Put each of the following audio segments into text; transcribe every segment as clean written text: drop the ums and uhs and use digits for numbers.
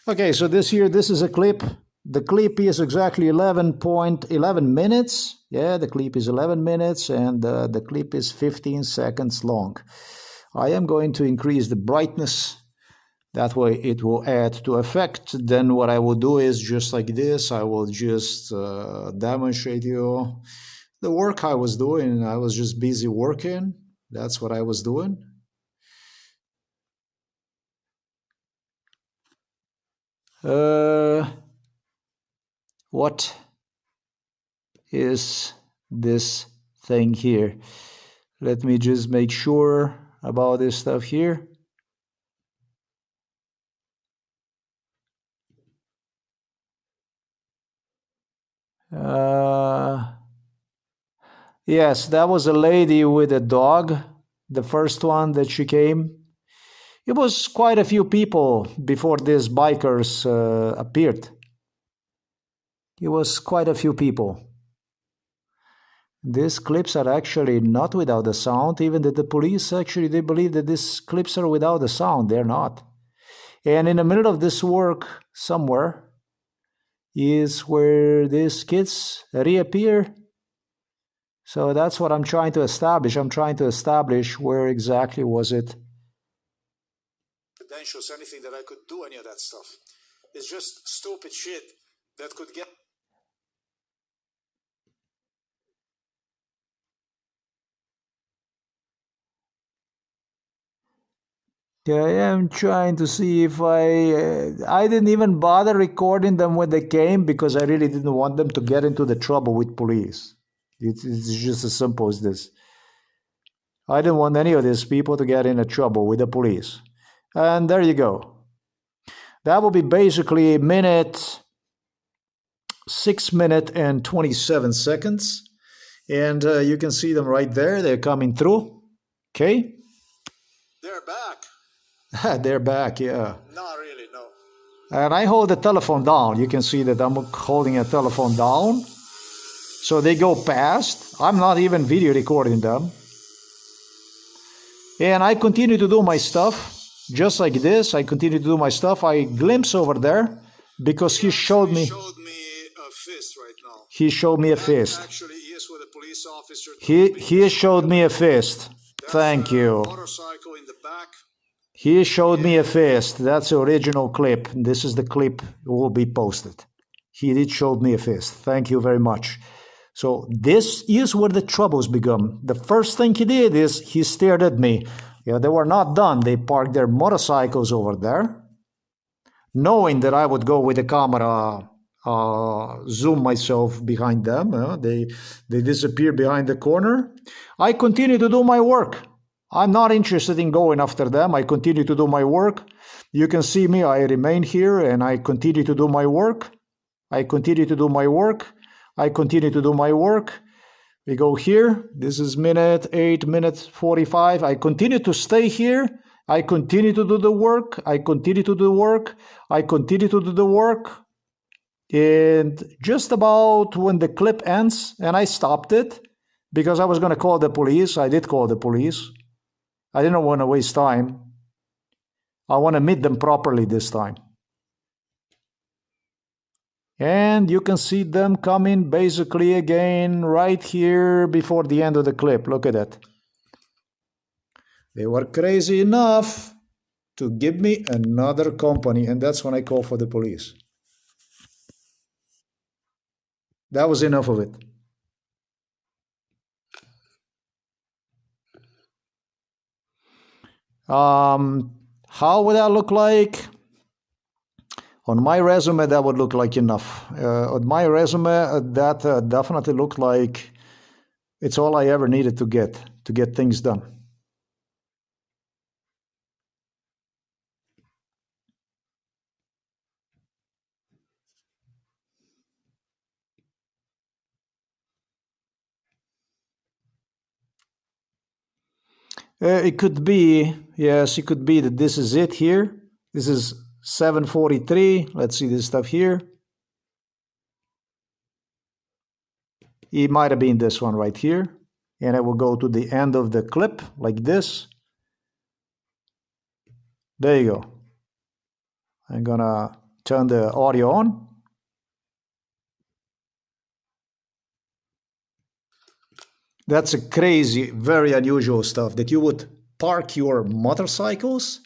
Okay, so this is a clip. The clip is exactly 11.11 minutes. Yeah, the clip is 11 minutes and the clip is 15 seconds long. I am going to increase the brightness. That way it will add to effect. Then what I will do is just like this. I will just demonstrate you the work I was doing. I was just busy working. That's what I was doing. What is this thing here? Let me just make sure about this stuff here. Yes, that was a lady with a dog, the first one that she came. It was quite a few people before these bikers appeared. It was quite a few people. These clips are actually not without the sound, even that the police actually, they believe that these clips are without the sound. They're not. And in the middle of this work, somewhere, is where these kids reappear. So that's what I'm trying to establish. I'm trying to establish where exactly was it. Credentials, anything that I could do, any of that stuff. It's just stupid shit that could get... Yeah, I am trying to see if I didn't even bother recording them when they came because I really didn't want them to get into the trouble with police. It's just as simple as this. I didn't want any of these people to get into trouble with the police. And there you go. That will be basically 6 minutes and 27 seconds. And you can see them right there. They're coming through. Okay? They're back. They're back, yeah. Not really, no. And I hold the telephone down. You can see that I'm holding a telephone down. So they go past. I'm not even video recording them. And I continue to do my stuff. Just like this, I continue to do my stuff. I glimpse over there because he showed me... He showed me a fist right now. He showed me a fist. Actually, he is with a police officer. He showed me a fist. Thank you. Motorcycle in the back. He showed me a fist. That's the original clip. This is the clip that will be posted. He did show me a fist. Thank you very much. So this is where the troubles begun. The first thing he did is he stared at me. Yeah, they were not done. They parked their motorcycles over there, knowing that I would go with the camera, zoom myself behind them. They disappear behind the corner. I continue to do my work. I'm not interested in going after them. I continue to do my work. You can see me. I remain here and I continue to do my work. I continue to do my work. I continue to do my work. We go here. This is 8 minutes 45. I continue to stay here. I continue to do the work. I continue to do the work. I continue to do the work. And just about when the clip ends, and I stopped it because I was going to call the police. I did call the police. I didn't want to waste time. I want to meet them properly this time. And you can see them coming basically again right here before the end of the clip. Look at that. They were crazy enough to give me another company, and that's when I call for the police. That was enough of it. How would that look like? On my resume, that would look like enough. On my resume, that definitely looked like it's all I ever needed to get things done. It could be, yes, it could be that this is it here. This is 7:43. Let's see this stuff here. It might have been this one right here. And I will go to the end of the clip like this. There you go. I'm gonna turn the audio on. That's a crazy, very unusual stuff, that you would park your motorcycles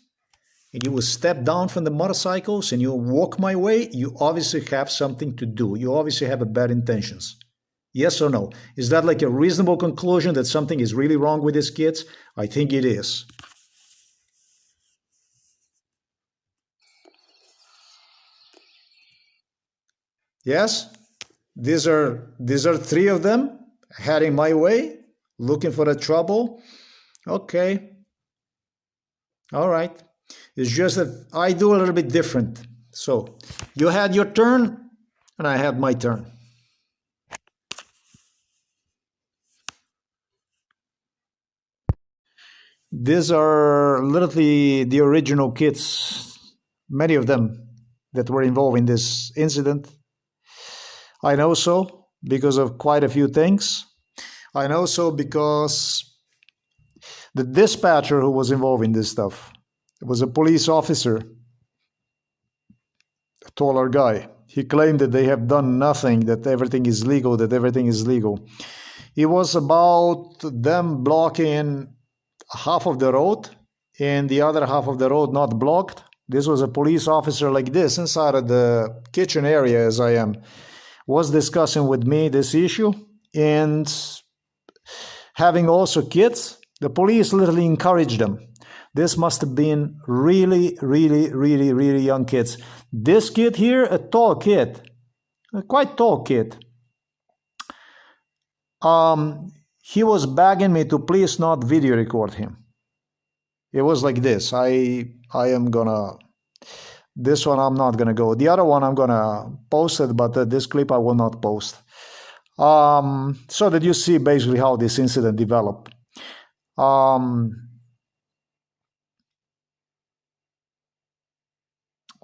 and you will step down from the motorcycles and you walk my way. You obviously have something to do. You obviously have bad intentions. Yes or no? Is that like a reasonable conclusion that something is really wrong with these kids? I think it is. Yes? These are three of them heading my way, looking for the trouble. Okay. All right. It's just that I do a little bit different. So you had your turn and I had my turn. These are literally the original kids, many of them that were involved in this incident. I know so because of quite a few things. I know so because the dispatcher who was involved in this stuff was a police officer, a taller guy. He claimed that they have done nothing, that everything is legal, It was about them blocking half of the road and the other half of the road not blocked. This was a police officer like this inside of the kitchen area, as I am, was discussing with me this issue. And having also kids, the police literally encouraged them. This must have been really, really, really, really young kids. This kid here, a tall kid, a quite tall kid. He was begging me to please not video record him. It was like this. I am gonna, this one I'm not gonna go. The other one I'm gonna post it, but this clip I will not post. So that you see basically how this incident developed.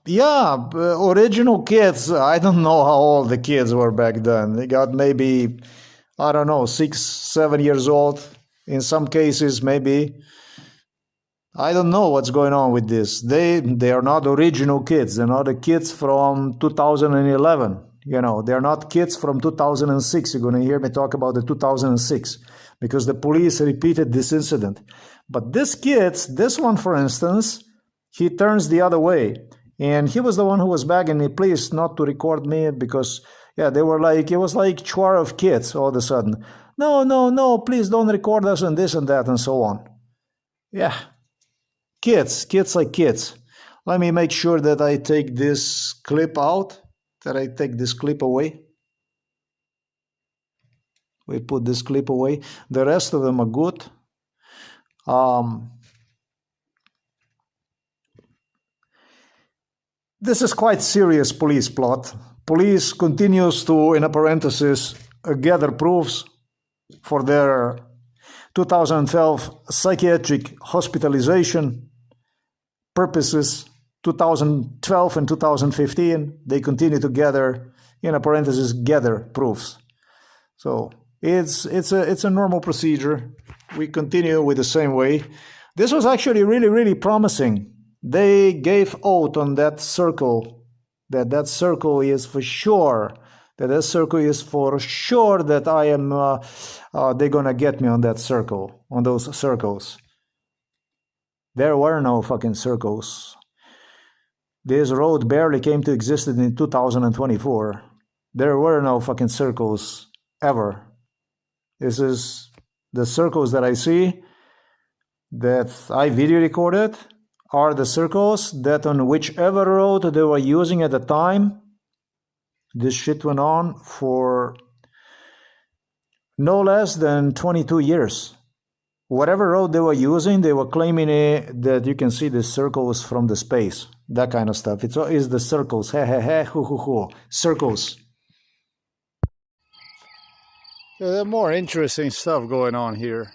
Yeah, original kids, I don't know how old the kids were back then. They got maybe, I don't know, 6, 7 years old. In some cases, maybe. I don't know what's going on with this. They are not original kids. They're not the kids from 2011. You know, they're not kids from 2006. You're going to hear me talk about the 2006 because the police repeated this incident. But this kids, this one, for instance, he turns the other way. And he was the one who was begging me, please not to record me because, yeah, they were like, it was like chore of kids all of a sudden. No, no, no, please don't record us and this and that and so on. Yeah. Kids like kids. Let me make sure that I take this clip out, that I take this clip away. We put this clip away. The rest of them are good. This is quite serious police plot. Police continues to, in a parenthesis, gather proofs for their 2012 psychiatric hospitalization purposes. 2012 and 2015, they continue to gather, in a parenthesis, gather proofs. So it's a normal procedure. We continue with the same way. This was actually really, really promising. They gave oath on that circle, that circle is for sure, that I am, they're gonna get me on that circle, on those circles. There were no fucking circles. This road barely came to existence in 2024. There were no fucking circles ever. This is the circles that I see, that I video recorded, are the circles that on whichever road they were using at the time. This shit went on for no less than 22 years. Whatever road they were using, they were claiming that you can see the circles from the space. That kind of stuff. It's the circles. Circles. Yeah, there's more interesting stuff going on here.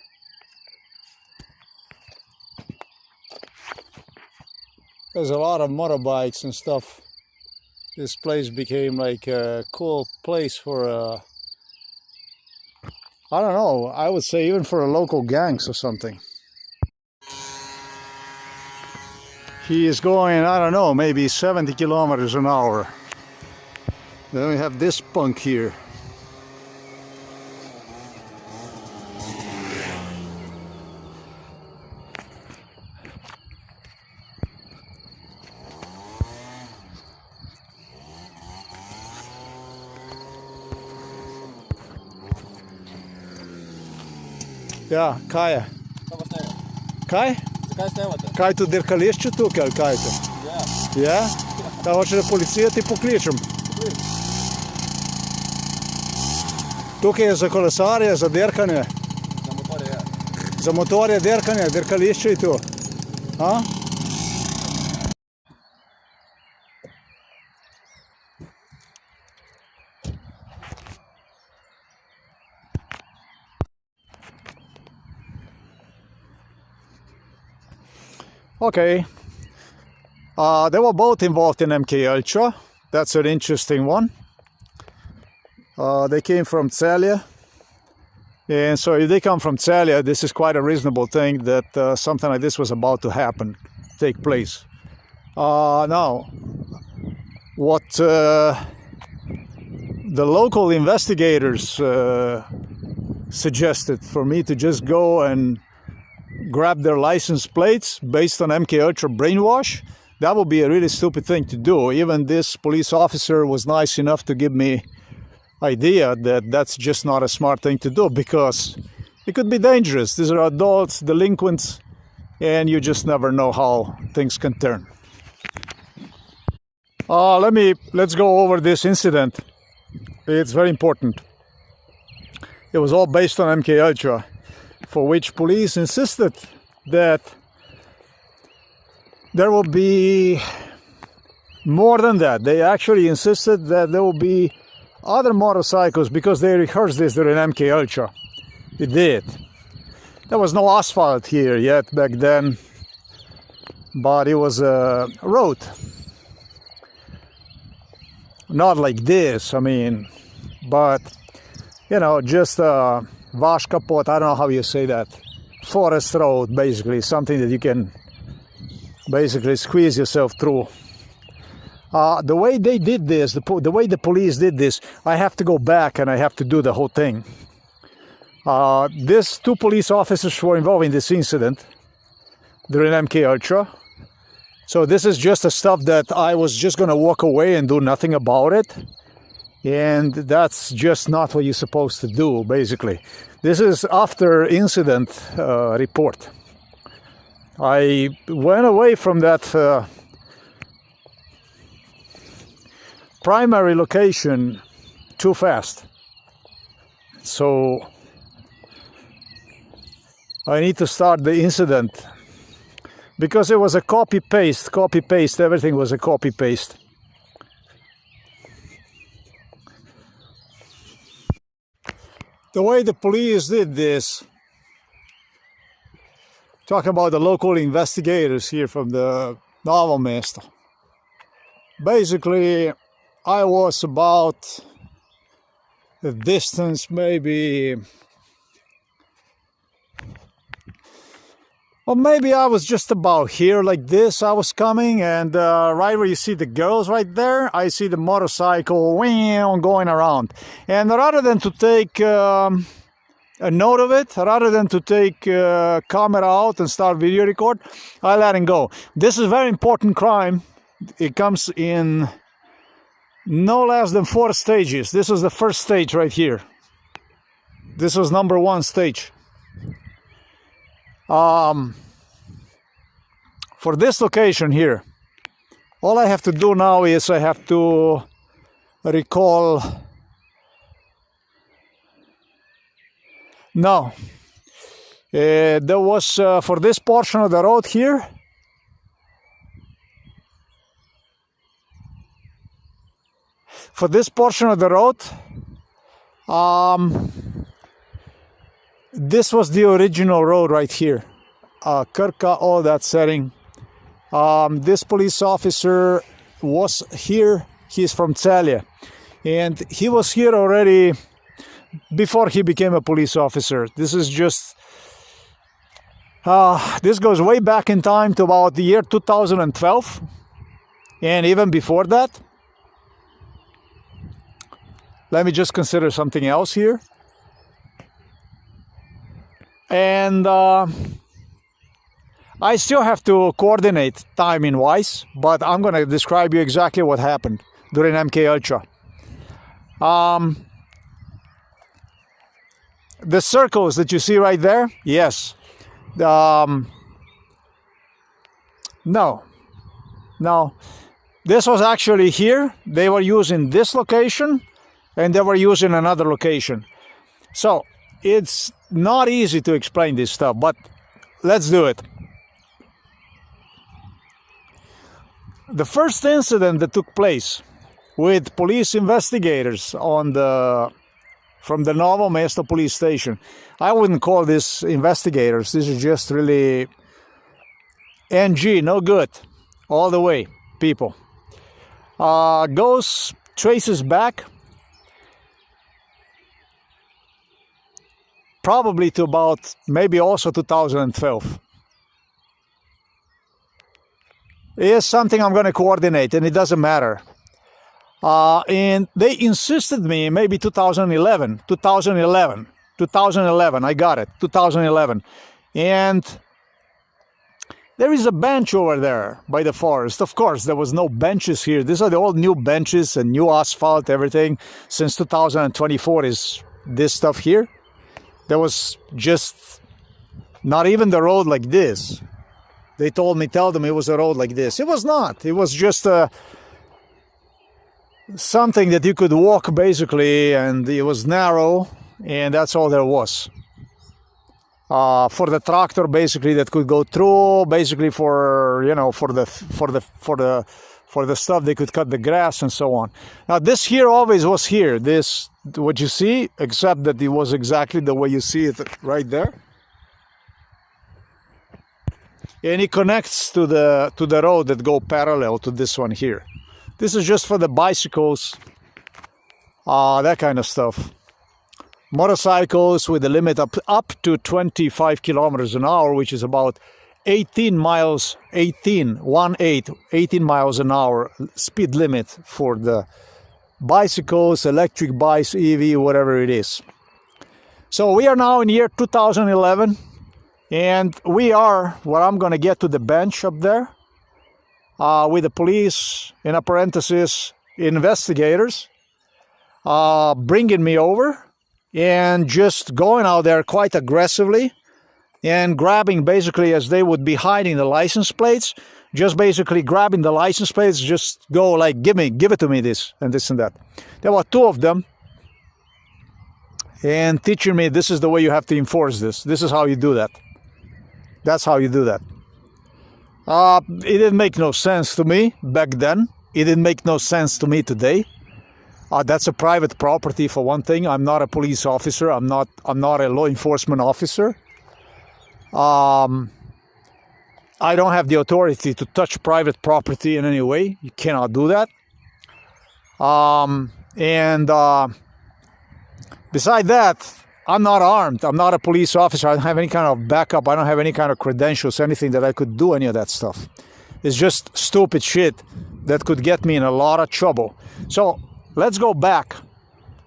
There's a lot of motorbikes and stuff. This place became like a cool place for I don't know, I would say even for a local gangs or something. He is going, I don't know, maybe 70 kilometers an hour. Then we have this punk here. Ja, kaj je? Kaj? Zakaj snemate? Kaj tu dirkališče tukaj ali kaj to? Ja. Ja? Da hoče, da policija ti pokličem. Tukaj je za kolesarje, za dirkanje. Za motorje je. Za motorje dirkanje, dirkališče je tu. A? Okay. They were both involved in MK Ultra. That's an interesting one. They came from Celje. And so if they come from Celje, this is quite a reasonable thing that something like this was about to happen, take place. Now, what the local investigators suggested for me to just go and grab their license plates based on MK Ultra brainwash, that would be a really stupid thing to do. Even this police officer was nice enough to give me idea that that's just not a smart thing to do, because it could be dangerous. These are adults, delinquents, and you just never know how things can turn. Let's go over this incident. It's very important. It was all based on MK Ultra, for which police insisted that there will be more than that. They actually insisted that there will be other motorcycles, because they rehearsed this during MK Ultra. It did. There was no asphalt here yet back then, but it was a road. Not like this, I mean, but, you know, just a vash kapot, I don't know how you say that, forest road, basically, something that you can basically squeeze yourself through. The way they did this, the way the police did this, I have to go back and I have to do the whole thing. These two police officers were involved in this incident during MK Ultra. So this is just the stuff that I was just going to walk away and do nothing about it. And that's just not what you're supposed to do, basically. This is after incident report. I went away from that primary location too fast. So I need to start the incident, because it was a copy-paste, everything was a copy-paste. The way the police did this, talking about the local investigators here from the Novo Mesto. Basically, I was about a distance, maybe, or maybe I was just about here like this. I was coming, and right where you see the girls right there, I see the motorcycle going around. And rather than to take a note of it, rather than to take camera out and start video record, I let him go. This is a very important crime. It comes in no less than 4 stages. This is the first stage right here. This was number 1 stage. For this location here, all I have to do now is I have to recall. No, there was for this portion of the road here. For this portion of the road, this was the original road right here. Krka, all that setting. This police officer was here. He's from Celje, and he was here already before he became a police officer. This is just This goes way back in time to about the year 2012, and even before that. Let me just consider something else here. And I still have to coordinate timing-wise, but I'm going to describe you exactly what happened during MK Ultra. The circles that you see right there, yes. No. This was actually here. They were using this location, and they were using another location. So it's not easy to explain this stuff, but let's do it. The first incident that took place with police investigators from the Novo Mesto police station, I wouldn't call this investigators. This is just really NG, no good, all the way, people. Traces back probably to about maybe also 2012. It's something I'm going to coordinate, and it doesn't matter. And they insisted me maybe 2011, I got it, 2011. And there is a bench over there by the forest. Of course, there was no benches here. These are the old new benches and new asphalt, everything. Since 2024 is this stuff here. There was just not even the road like this. They tell them it was a road like this. It was not. It was just something that you could walk basically, and it was narrow, and that's all there was. For the tractor basically that could go through, basically for the stuff they could cut the grass and so on. Now this here always was here. This what you see, except that it was exactly the way you see it right there. And it connects to the road that go parallel to this one here. This is just for the bicycles, that kind of stuff. Motorcycles with a limit up to 25 kilometers an hour, which is about 18 miles an hour speed limit for the bicycles, electric bikes, EV, whatever it is. So we are now in year 2011. And we are, where I'm going to get to the bench up there, with the police, in parentheses, investigators, bringing me over and just going out there quite aggressively and grabbing basically as they would be hiding the license plates, just basically grabbing the license plates, just go like, give it to me, this and this and that. There were two of them and teaching me this is the way you have to enforce this. This is how you do that. That's how you do that. It didn't make no sense to me back then. It didn't make no sense to me today. That's a private property for one thing. I'm not a police officer. I'm not a law enforcement officer. I don't have the authority to touch private property in any way. You cannot do that. Beside that, I'm not armed. I'm not a police officer. I don't have any kind of backup. I don't have any kind of credentials, anything that I could do any of that stuff. It's just stupid shit that could get me in a lot of trouble. So let's go back.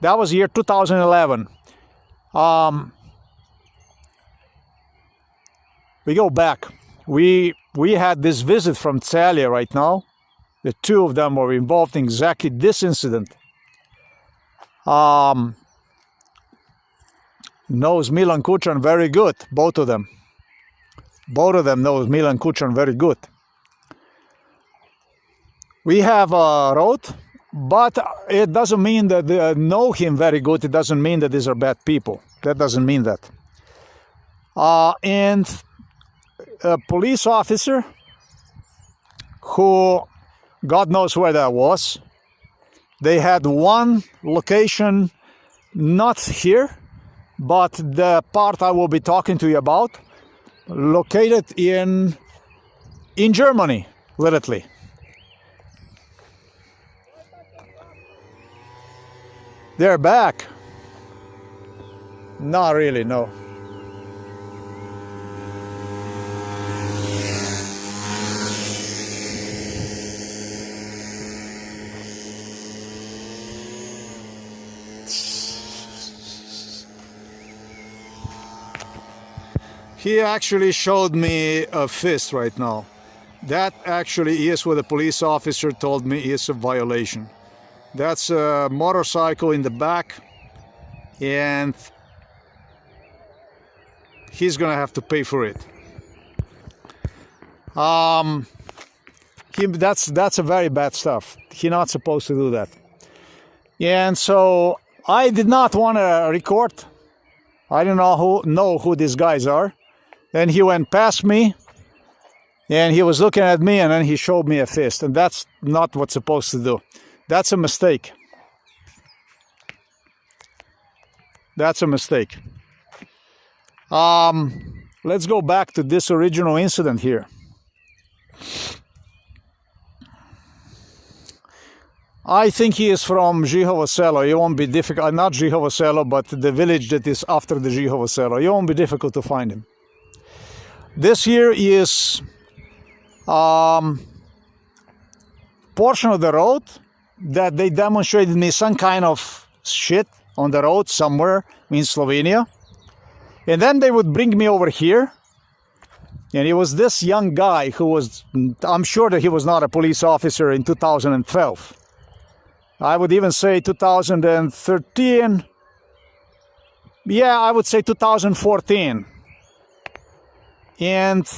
That was year 2011. We go back. We had this visit from Celia right now. The two of them were involved in exactly this incident. Knows Milan Kučan very good, both of them. Both of them knows Milan Kučan very good. We have a road, but it doesn't mean that they know him very good. It doesn't mean that these are bad people. That doesn't mean that. And a police officer who, God knows where that was, they had one location, not here, but the part I will be talking to you about, located in Germany, literally. They're back. Not really, no. He actually showed me a fist right now. That actually is what the police officer told me is a violation. That's a motorcycle in the back, and he's gonna have to pay for it. That's a very bad stuff. He's not supposed to do that. And so I did not want to record. I didn't know who these guys are. And he went past me, and he was looking at me, and then he showed me a fist. And that's not what's supposed to do. That's a mistake. That's a mistake. Let's go back to this original incident here. I think he is from Žihovo selo. It won't be difficult. Not Žihovo selo, but the village that is after the Žihovo selo. It won't be difficult to find him. This here is portion of the road that they demonstrated me some kind of shit on the road somewhere in Slovenia. And then they would bring me over here. And it was this young guy who was, I'm sure that he was not a police officer in 2012. I would even say 2013. Yeah, I would say 2014. And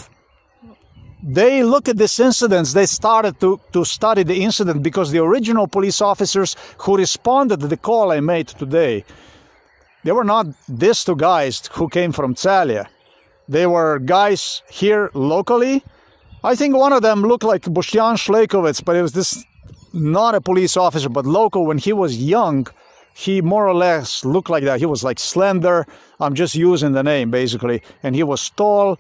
they look at this incident. They started to study the incident because the original police officers who responded to the call I made today, they were not these two guys who came from Celje. They were guys here locally. I think one of them looked like Boštjan Šlejkovec, but it was this, not a police officer, but local. When he was young, he more or less looked like that. He was like slender. I'm just using the name, basically. And he was tall.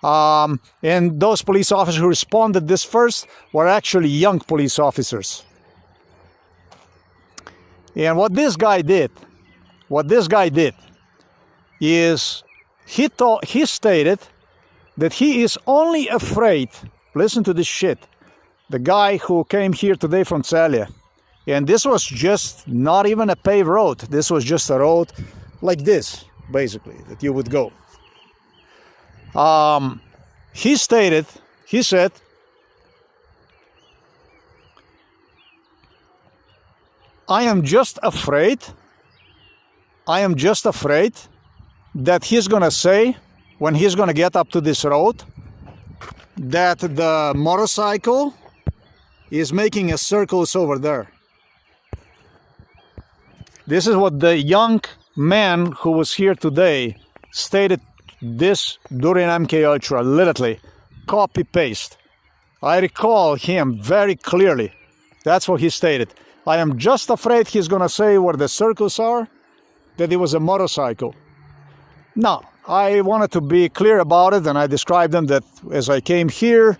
And those police officers who responded this first were actually young police officers. And what this guy did is he stated that he is only afraid, listen to this shit, the guy who came here today from Celje, and this was just not even a paved road. This was just a road like this, basically, that you would go. He said, I am just afraid that he's gonna say, when he's gonna get up to this road, that the motorcycle is making a circles over there. This is what the young man who was here today stated this during MK Ultra, literally, copy paste. I recall him very clearly. That's what he stated. I am just afraid he's gonna say where the circles are, that it was a motorcycle. Now, I wanted to be clear about it, and I described them that as I came here,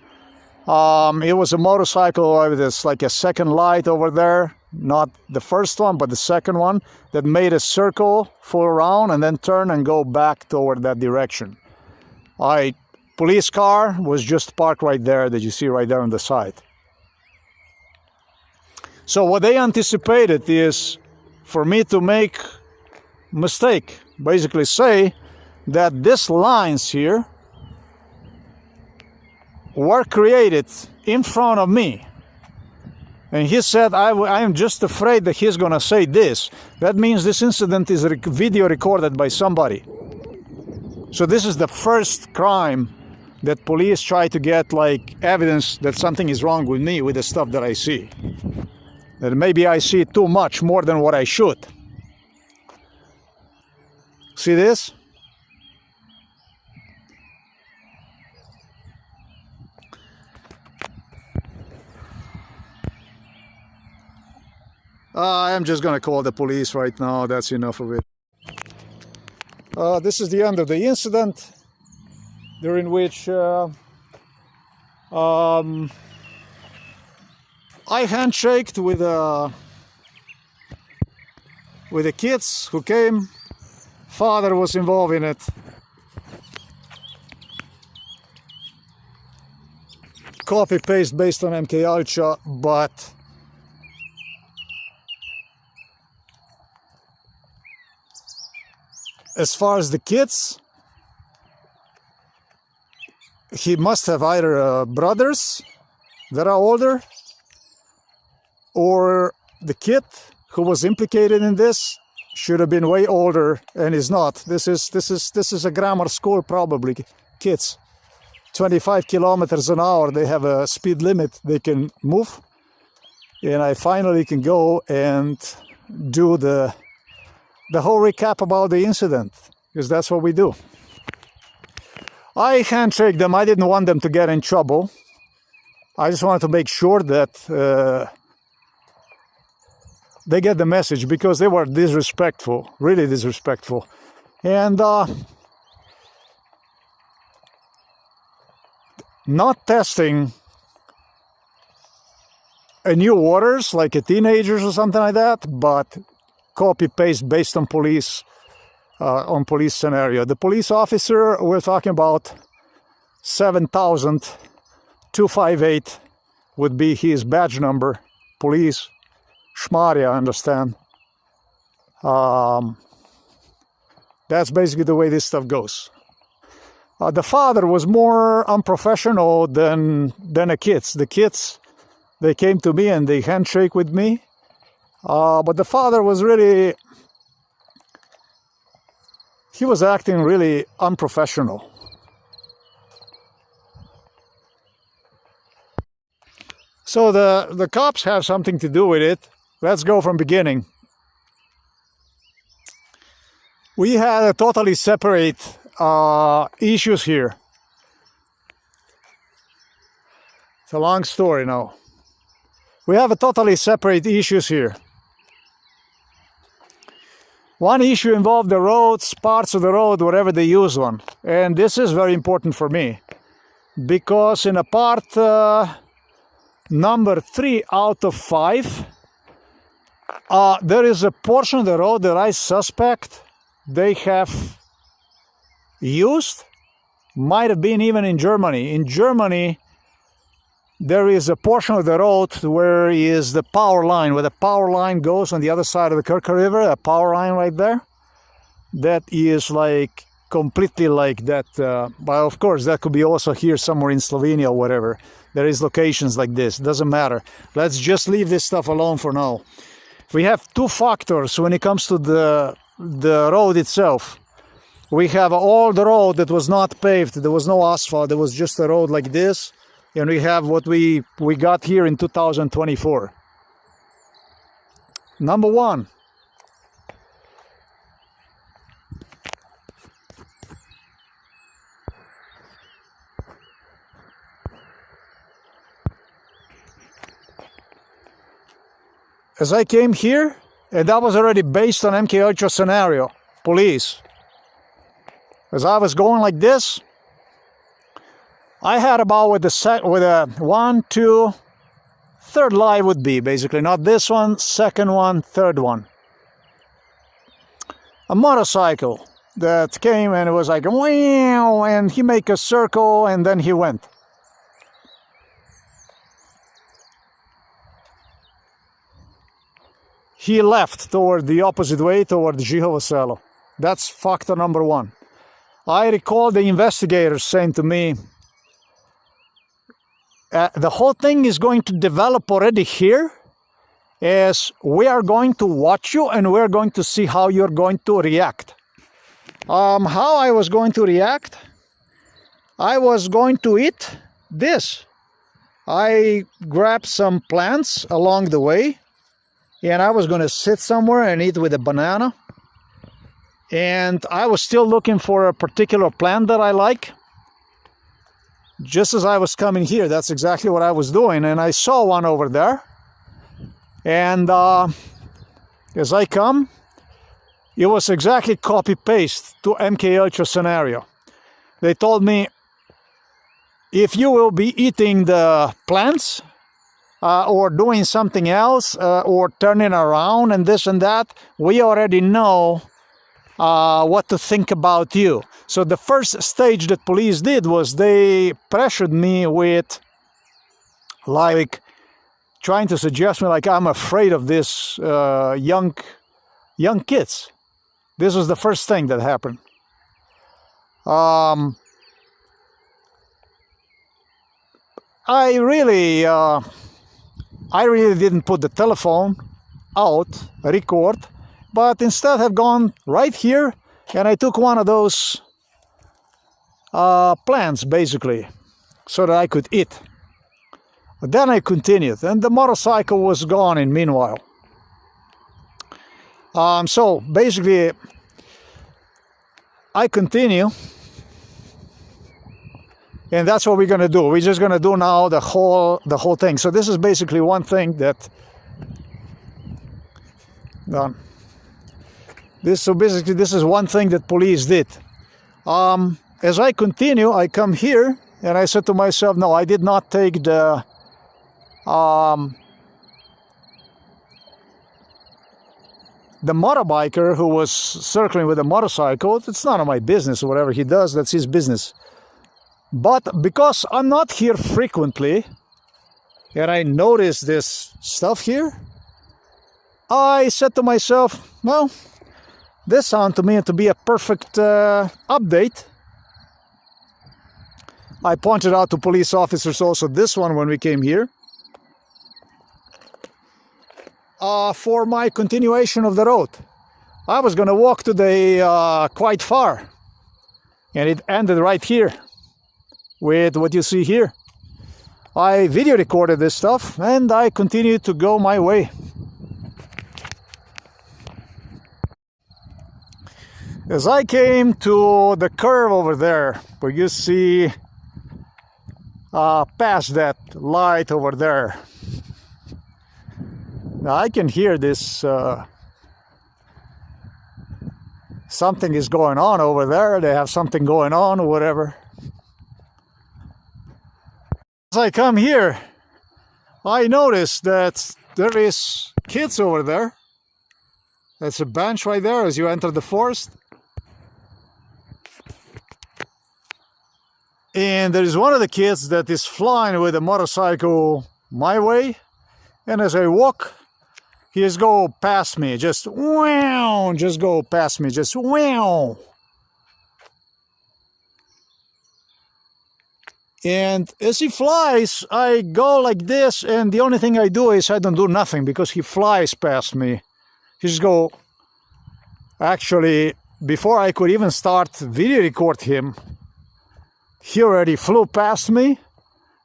it was a motorcycle with this, like a second light over there, not the first one, but the second one, that made a circle, full around, and then turn and go back toward that direction. Police car was just parked right there, that you see right there on the side. So what they anticipated is for me to make mistake, basically say that these lines here were created in front of me. And he said, I am just afraid that he's gonna say this. That means this incident is video recorded by somebody. So this is the first crime that police try to get like evidence that something is wrong with me, with the stuff that I see. That maybe I see too much, more than what I should. See this? I'm just gonna call the police right now. That's enough of it. This is the end of the incident, during which I handshaked with the kids who came. Father was involved in it. Copy paste based on MK Ultra, but as far as the kids, he must have either brothers that are older, or the kid who was implicated in this should have been way older and is not. This is a grammar school probably. Kids, 25 kilometers an hour. They have a speed limit they can move, and I finally can go and do the whole recap about the incident, because that's what we do. I handshake them. I didn't want them to get in trouble. I just wanted to make sure that they get the message, because they were disrespectful, really disrespectful. And not testing a new waters like a teenagers or something like that, but copy paste based on police scenario. The police officer, we're talking about 7,258 would be his badge number. Police Shmaria, I understand. That's basically the way this stuff goes. The father was more unprofessional than the kids. The kids, they came to me and they handshake with me. But the father was really, he was acting really unprofessional. So the cops have something to do with it. Let's go from beginning. We had a totally separate issues here. It's a long story now. We have a totally separate issues here. One issue involved the roads, parts of the road, wherever they use one. And this is very important for me, because in a part number 3 out of 5, there is a portion of the road that I suspect they have used. Might have been even in Germany. In Germany, there is a portion of the road where is the power line, where the power line goes on the other side of the Krka River, a power line right there. That is like completely like that. But of course, that could be also here somewhere in Slovenia or whatever. There is locations like this. Doesn't matter. Let's just leave this stuff alone for now. We have two factors when it comes to the road itself. We have all the road that was not paved. There was no asphalt. There was just a road like this. And we have what we got here in 2024. Number one. As I came here, and that was already based on MK Ultra scenario, police. As I was going like this, I had about with a 1, 2, third line would be basically, not this one, second one, third one. A motorcycle that came and it was like, wow, and he made a circle and then he went. He left toward the opposite way, toward Žihovo selo. That's factor number one. I recall the investigators saying to me, the whole thing is going to develop already here, as we are going to watch you and we're going to see how you're going to react. How I was going to react? I was going to eat this. I grabbed some plants along the way, and I was going to sit somewhere and eat with a banana. And I was still looking for a particular plant that I like. Just as I was coming here, that's exactly what I was doing. And I saw one over there. And as I come, it was exactly copy-paste to MK Ultra scenario. They told me, if you will be eating the plants, or doing something else, or turning around and this and that, we already know what to think about you. So the first stage that police did was they pressured me with, like, trying to suggest me like I'm afraid of this young kids. This was the first thing that happened. I really didn't put the telephone out, record, but instead have gone right here and I took one of those plants basically so that I could eat. Then I continued and the motorcycle was gone in meanwhile. So basically I continue, and that's what we're gonna do. We're just gonna do now the whole thing. So this is basically one thing that this is one thing that police did. As I continue, I come here and I said to myself, no, I did not take the motorbiker who was circling with a motorcycle. It's none of my business. Whatever he does, that's his business. But because I'm not here frequently and I noticed this stuff here, I said to myself, well, this sounds to me to be a perfect update. I pointed out to police officers also this one when we came here. For my continuation of the road. I was going to walk today quite far, and it ended right here with what you see here. I video recorded this stuff and I continued to go my way. As I came to the curve over there, where you see past that light over there, now I can hear this, something is going on over there, they have something going on or whatever. As I come here, I notice that there is kids over there. That's a bench right there as you enter the forest. And there is one of the kids that is flying with a motorcycle my way. And as I walk, he just go past me, just wow, just go past me, just wow. And as he flies, I go like this, and the only thing I do is I don't do nothing because he flies past me. He just go, actually, before I could even start video record him, he already flew past me,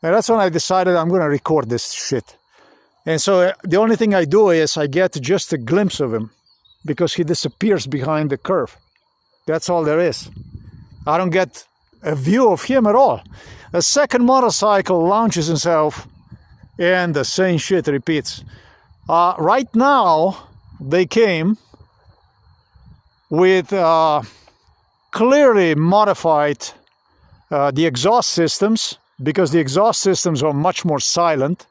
and that's when I decided I'm gonna record this shit. And so the only thing I do is I get just a glimpse of him because he disappears behind the curve. That's all there is. I don't get a view of him at all. A second motorcycle launches himself and the same shit repeats. Right now, they came with clearly modified the exhaust systems, because the exhaust systems are much more silent.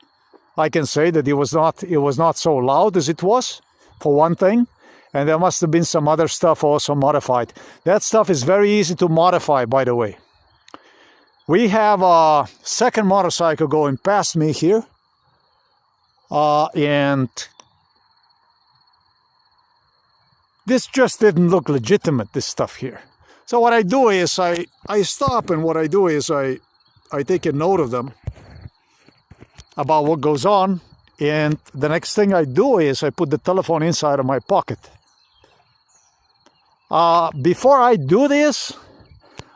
I can say that it was not so loud as it was, for one thing, and there must have been some other stuff also modified. That stuff is very easy to modify, by the way. We have a second motorcycle going past me here, and this just didn't look legitimate, this stuff here. So what I do is I stop, and what I do is I take a note of them about what goes on, and the next thing I do is I put the telephone inside of my pocket. Before I do this,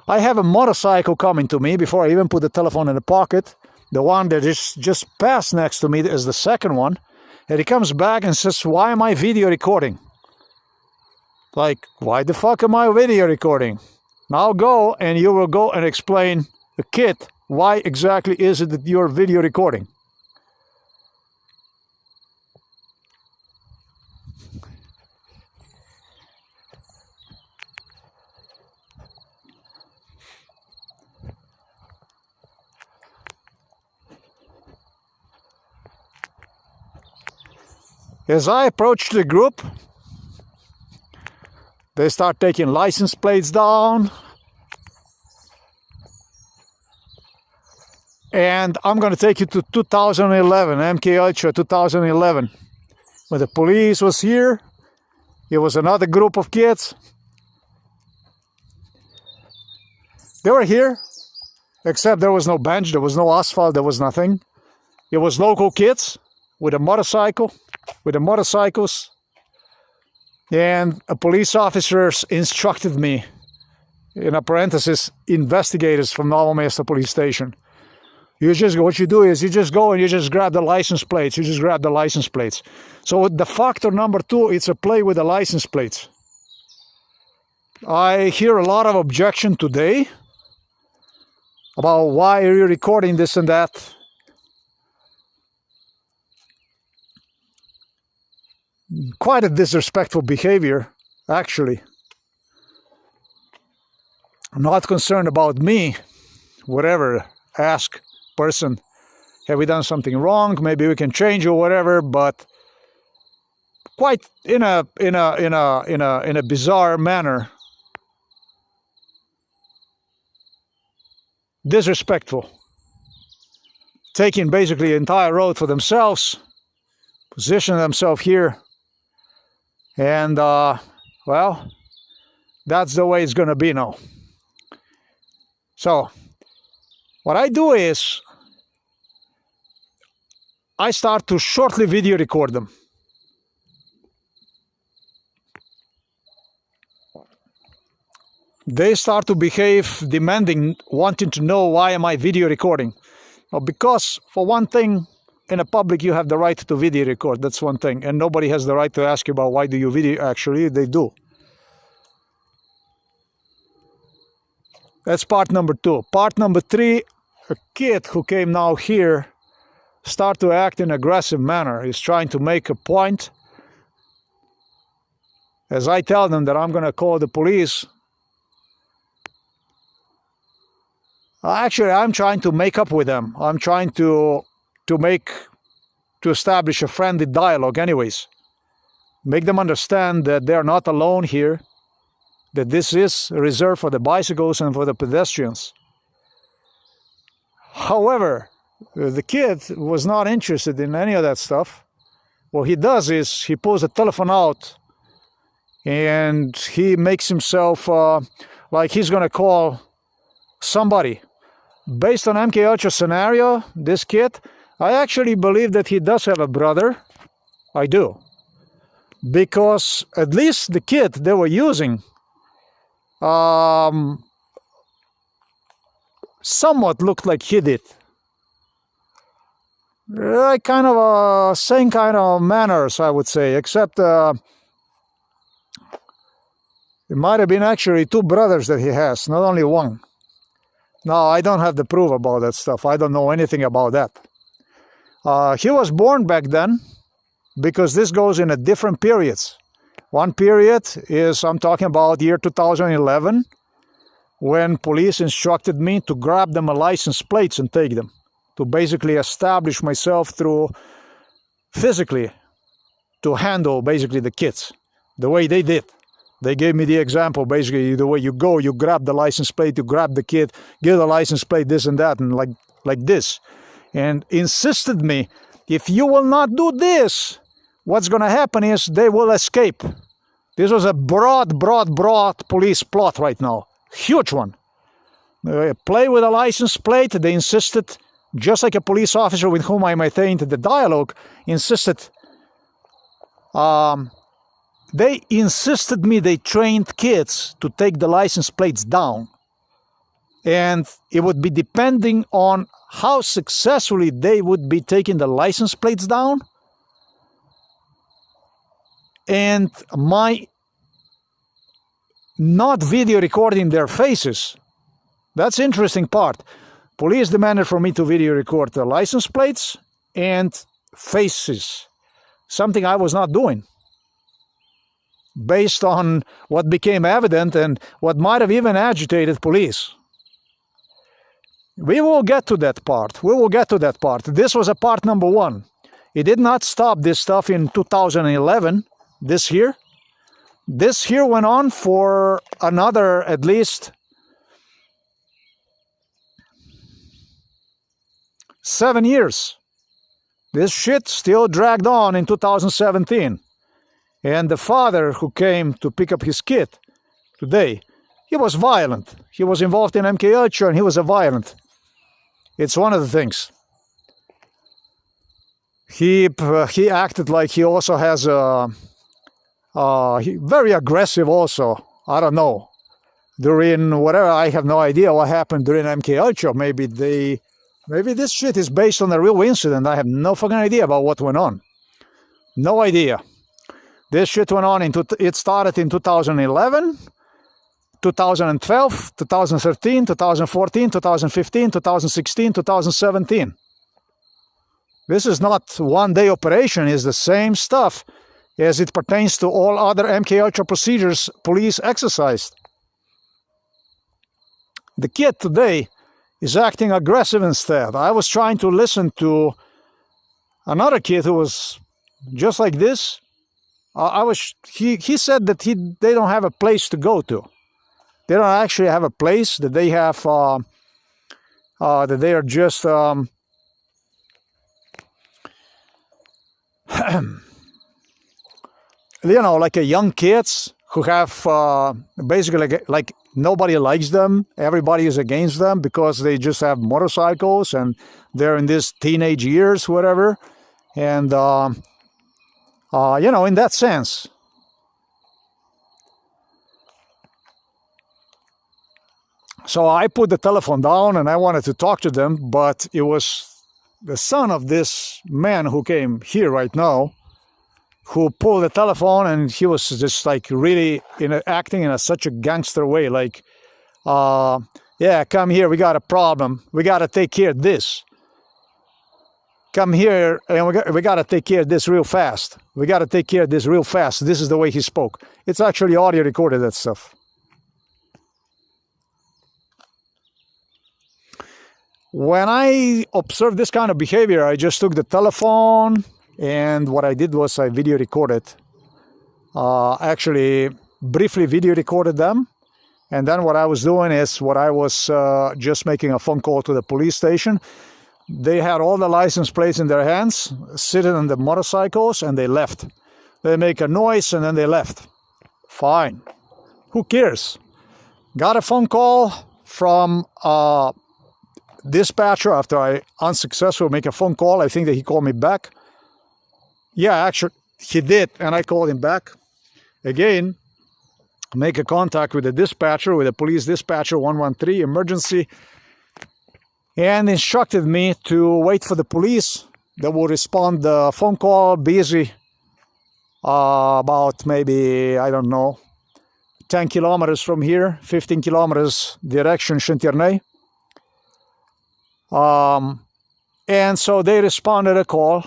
I have a motorcycle coming to me before I even put the telephone in the pocket. The one that is just passed next to me is the second one, and he comes back and says, "Why am I video recording?" Like, why the fuck am I video recording? Now go and you will go and explain the kid why exactly is it that you're video recording. As I approach the group, they start taking license plates down. And I'm going to take you to 2011, MK Ultra 2011. When the police was here, it was another group of kids. They were here, except there was no bench, there was no asphalt, there was nothing. It was local kids with a motorcycle, with the motorcycles, and a police officer instructed me, in a parenthesis, investigators from Novo Mesto police station. What you do is you just go and you just grab the license plates. You just grab the license plates. So the factor number 2, it's a play with the license plates. I hear a lot of objection today about why are you recording this and that. Quite a disrespectful behavior, actually. Not concerned about me, whatever, ask person, have we done something wrong? Maybe we can change or whatever, but quite in a bizarre manner. Disrespectful. Taking basically the entire road for themselves, positioning themselves here, and well, that's the way it's gonna be now. So what I do is I start to shortly video record them. They start to behave demanding, wanting to know why am I video recording. Well, because for one thing, in a public you have the right to video record, that's one thing, and nobody has the right to ask you about why do you video. Actually, they do. That's part number 2. Part number 3, a kid who came now here start to act in an aggressive manner. He's trying to make a point. As I tell them that I'm going to call the police, actually I'm trying to make up with them. I'm trying to establish a friendly dialogue anyways. Make them understand that they're not alone here, that this is reserved for the bicycles and for the pedestrians. However, the kid was not interested in any of that stuff. What he does is he pulls the telephone out and he makes himself like he's going to call somebody. Based on MK Ultra scenario, this kid, I actually believe that he does have a brother. I do. Because at least the kid they were using somewhat looked like he did. Kind of same kind of manners, I would say, except it might have been actually 2 brothers that he has, not only one. Now, I don't have the proof about that stuff. I don't know anything about that. He was born back then, because this goes in a different periods. One period is, I'm talking about year 2011, when police instructed me to grab them a license plates and take them, to basically establish myself through physically, to handle basically the kids, the way they did. They gave me the example, basically the way you go, you grab the license plate, you grab the kid, give the license plate, this and that, and like this. And insisted me, if you will not do this, what's going to happen is they will escape. This was a broad police plot right now. Huge one. Play with a license plate. They insisted, just like a police officer with whom I maintained the dialogue, insisted. They insisted me, they trained kids to take the license plates down. And it would be depending on how successfully they would be taking the license plates down, and my not video recording their faces. That's the interesting part. Police demanded for me to video record the license plates and faces, something I was not doing, based on what became evident and what might have even agitated police. We will get to that part. We will get to that part. This was a part number 1. It did not stop this stuff in 2011, this year. This year went on for another at least 7 years. This shit still dragged on in 2017. And the father who came to pick up his kid today, he was violent. He was involved in MK Ultra and he was a violent. It's one of the things. He acted like he also has very aggressive also. I don't know. During whatever, I have no idea what happened during MK Ultra. Maybe this shit is based on a real incident. I have no fucking idea about what went on. No idea. This shit went on it started in 2011, 2012, 2013, 2014, 2015, 2016, 2017. This is not one-day operation. It's the same stuff as it pertains to all other MK Ultra procedures police exercised. The kid today is acting aggressive instead. I was trying to listen to another kid who was just like this. He said that they don't have a place to go to. They don't actually have a place, that they have that they are just you know, like a young kids who have basically like nobody likes them, everybody is against them because they just have motorcycles and they're in these teenage years, whatever. And you know, in that sense. So I put the telephone down and I wanted to talk to them, but it was the son of this man who came here right now who pulled the telephone, and he was just like really acting in such a gangster way, like, yeah, come here, we got a problem, we got to take care of this. Come here, and we got to take care of this real fast. We got to take care of this real fast. This is the way he spoke. It's actually audio recorded, that stuff. When I observed this kind of behavior, I just took the telephone, and what I did was I video recorded. Actually, briefly video recorded them. And then what I was doing is I was just making a phone call to the police station. They had all the license plates in their hands, sitting on the motorcycles, and they left. They make a noise, and then they left. Fine. Who cares? Got a phone call from dispatcher after I unsuccessfully make a phone call. I think that he called me back. Yeah, actually, he did, and I called him back. Again, make a contact with the dispatcher, with the police dispatcher, 113, emergency, and instructed me to wait for the police that will respond the phone call, busy, about maybe, I don't know, 10 kilometers from here, 15 kilometers direction Shentirnei. And so they responded a call.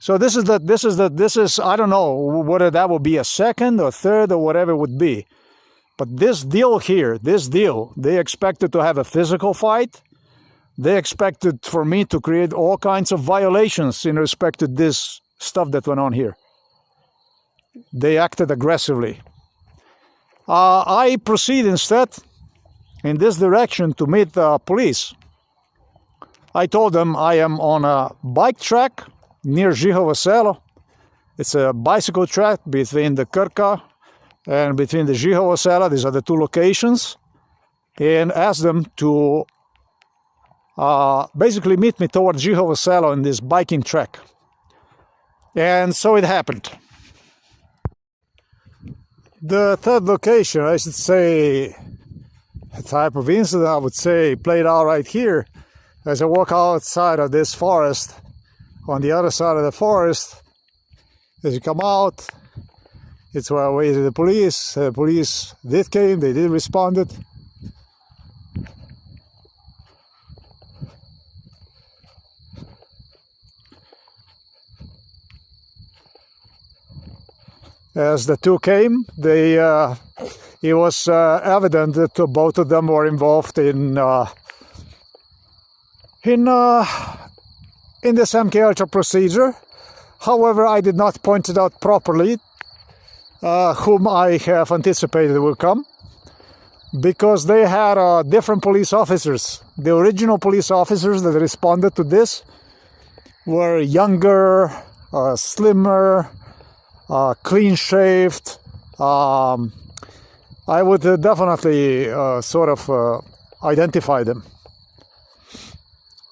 So this is I don't know whether that would be a second or third or whatever it would be. But this deal here, they expected to have a physical fight. They expected for me to create all kinds of violations in respect to this stuff that went on here. They acted aggressively. I proceed instead in this direction to meet the police. I told them I am on a bike track near Žihovo selo. It's a bicycle track between the Krka and between the Žihovo selo. These are the two locations. And asked them to basically meet me towards Žihovo selo in this biking track. And so it happened. The third location, I should say, a type of incident, I would say, played out right here. As I walk outside of this forest, on the other side of the forest, as you come out, it's where I waited the police. The police did came, they did responded. As the two came, it was evident that both of them were involved in this MK Ultra procedure. However, I did not point it out properly whom I have anticipated will come, because they had different police officers. The original police officers that responded to this were younger, slimmer, clean-shaved. I would definitely sort of identify them.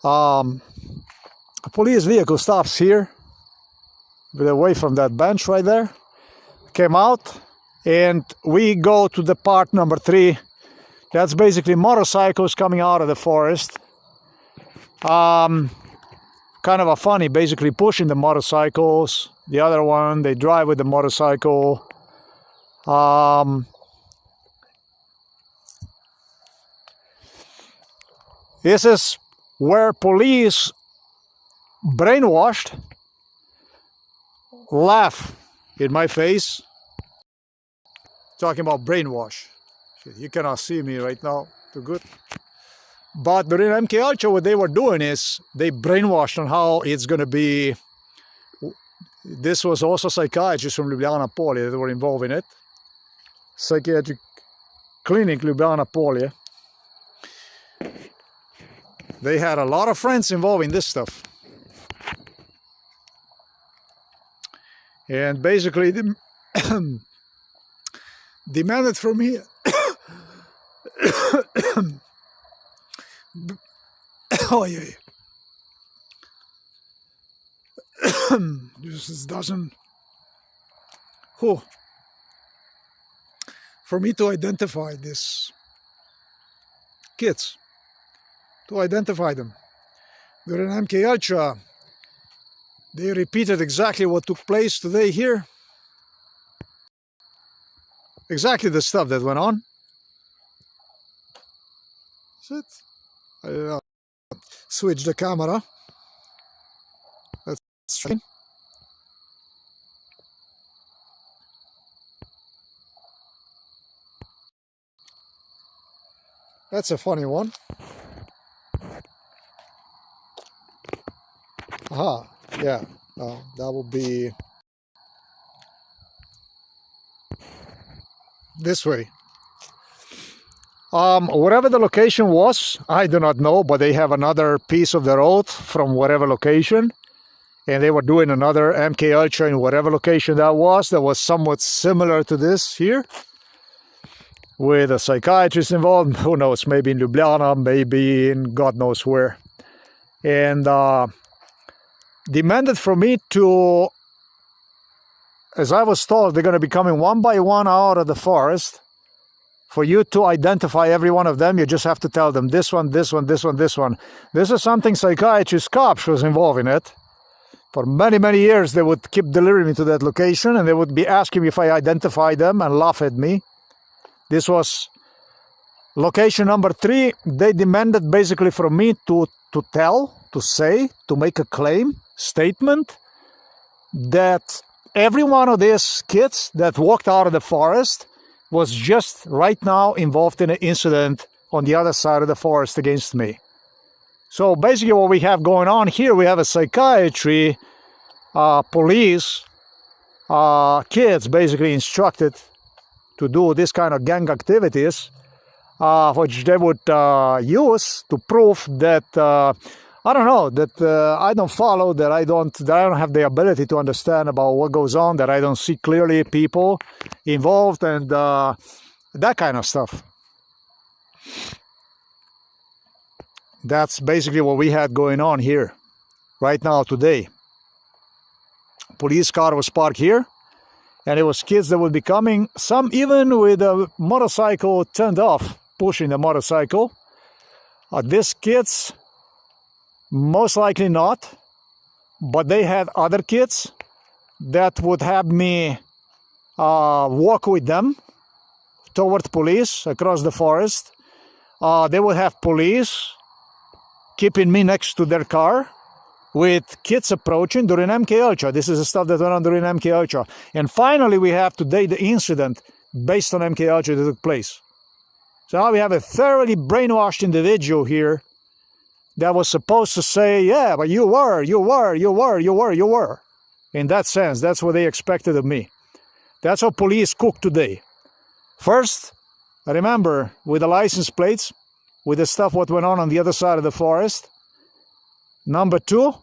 A police vehicle stops here, away from that bench right there. Came out, and we go to the part number 3. That's basically motorcycles coming out of the forest. Kind of a funny, basically pushing the motorcycles. The other one, they drive with the motorcycle. This is where police brainwashed laugh in my face, talking about brainwash. Shit, you cannot see me right now too good, but during MK Ultra what they were doing is they brainwashed on how it's going to be. This was also psychiatrists from Ljubljana Polje that were involved in it. Psychiatric clinic Ljubljana Polje. They had a lot of friends involved in this stuff. And basically demanded from me oh yeah. This doesn't for me to identify these kids, to identify them. During MK Ultra, they repeated exactly what took place today here. Exactly the stuff that went on. That's it. I don't know. Switch the camera. That's strange. That's a funny one. Aha, yeah, that will be this way. Whatever the location was, I do not know, but they have another piece of the road from whatever location, and they were doing another MK Ultra in whatever location that was somewhat similar to this here, with a psychiatrist involved. Who knows, maybe in Ljubljana, maybe in God knows where. And demanded from me to, as I was told, they're going to be coming one by one out of the forest. For you to identify every one of them, you just have to tell them this one, this one, this one, this one. This is something psychiatrist cops was involved in it. For many, many years, they would keep delivering me to that location, and they would be asking me if I identify them and laugh at me. This was location number 3. They demanded basically from me to say, to make a claim, statement, that every one of these kids that walked out of the forest was just right now involved in an incident on the other side of the forest against me. So basically what we have going on here, we have a psychiatry, police, kids basically instructed to do this kind of gang activities, which they would use to prove that I don't know, that I don't follow, that I don't have the ability to understand about what goes on, that I don't see clearly people involved, and that kind of stuff. That's basically what we had going on here right now today. Police car was parked here, and it was kids that would be coming, some even with a motorcycle turned off, pushing the motorcycle. These kids, most likely not, but they had other kids that would have me walk with them toward police across the forest. They would have police keeping me next to their car with kids approaching during MK Ultra. This is the stuff that went on during MK Ultra. And finally, we have today the incident based on MK Ultra that took place. So now we have a thoroughly brainwashed individual here that was supposed to say, yeah, but you were. In that sense, that's what they expected of me. That's how police cook today. First, I remember with the license plates, with the stuff what went on the other side of the forest. Number 2,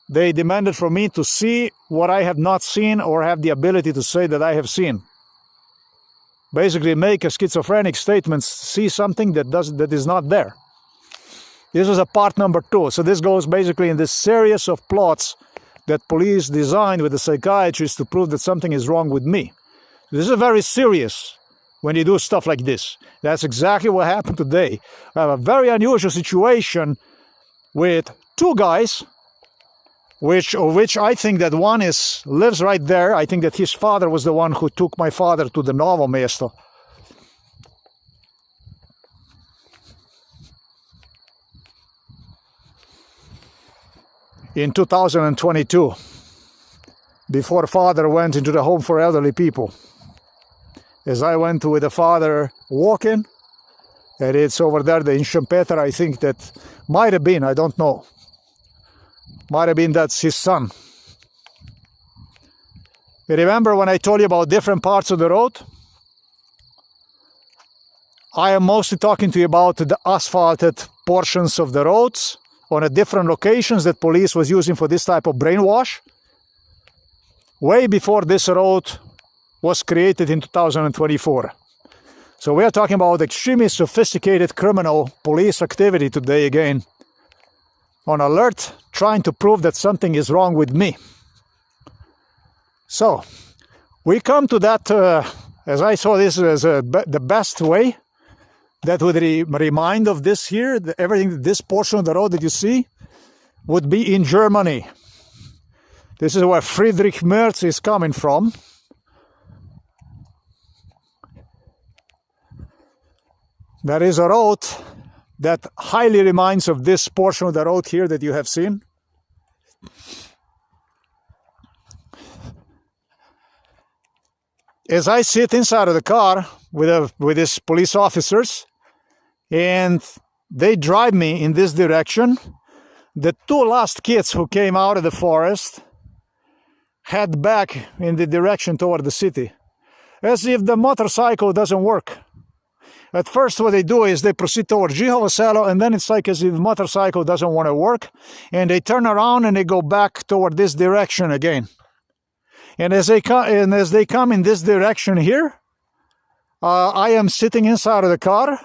they demanded from me to see what I have not seen or have the ability to say that I have seen. Basically make a schizophrenic statement, see something that is not there. This was a part number 2. So this goes basically in this series of plots that police designed with the psychiatrist to prove that something is wrong with me. This is very serious when you do stuff like this. That's exactly what happened today. I have a very unusual situation with 2 guys, which I think that one lives right there. I think that his father was the one who took my father to the Novo Mesto. In 2022, before father went into the home for elderly people. As I went with the father walking, and it's over there, the in Schempeter, I think that might have been, I don't know. Might have been that's his son. You remember when I told you about different parts of the road? I am mostly talking to you about the asphalted portions of the roads on a different locations that police was using for this type of brainwash. Way before this road was created in 2024. So we are talking about extremely sophisticated criminal police activity today again. On alert, trying to prove that something is wrong with me. So, we come to that, as I saw this as the best way that would remind of this here, everything, this portion of the road that you see, would be in Germany. This is where Friedrich Merz is coming from. There is a road that highly reminds of this portion of the road here that you have seen. As I sit inside of the car with these police officers, and they drive me in this direction, the 2 last kids who came out of the forest head back in the direction toward the city, as if the motorcycle doesn't work. At first what they do is they proceed toward Žihovo selo, and then it's like as if the motorcycle doesn't want to work, and they turn around and they go back toward this direction again. And as they come in this direction here, I am sitting inside of the car,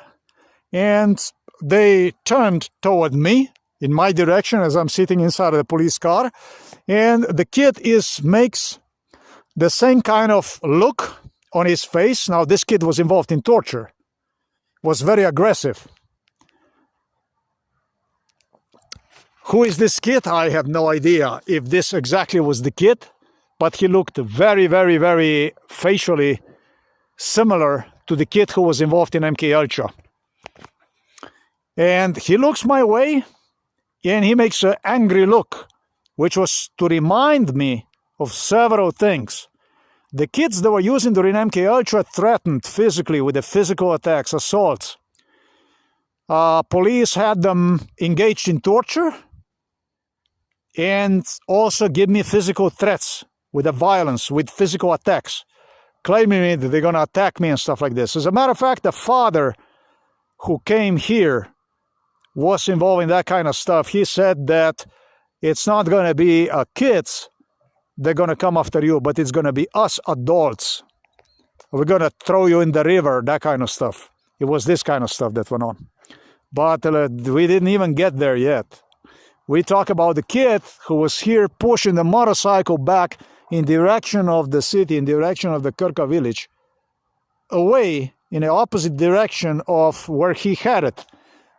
and they turned toward me in my direction as I'm sitting inside of the police car, and the kid makes the same kind of look on his face. Now this kid was involved in torture, was very aggressive. Who is this kid? I have no idea if this exactly was the kid, but he looked very, very, very facially similar to the kid who was involved in MK Ultra. And he looks my way, and he makes an angry look, which was to remind me of several things. The kids that were using during MK Ultra threatened physically with the physical attacks, assaults. Police had them engaged in torture and also give me physical threats with the violence, with physical attacks, claiming that they're going to attack me and stuff like this. As a matter of fact, the father who came here was involved in that kind of stuff. He said that it's not going to be kids they're going to come after you, but it's going to be us adults. We're going to throw you in the river, that kind of stuff. It was this kind of stuff that went on. But we didn't even get there yet. We talk about the kid who was here pushing the motorcycle back in direction of the city, in direction of the Krka village, away in the opposite direction of where he headed.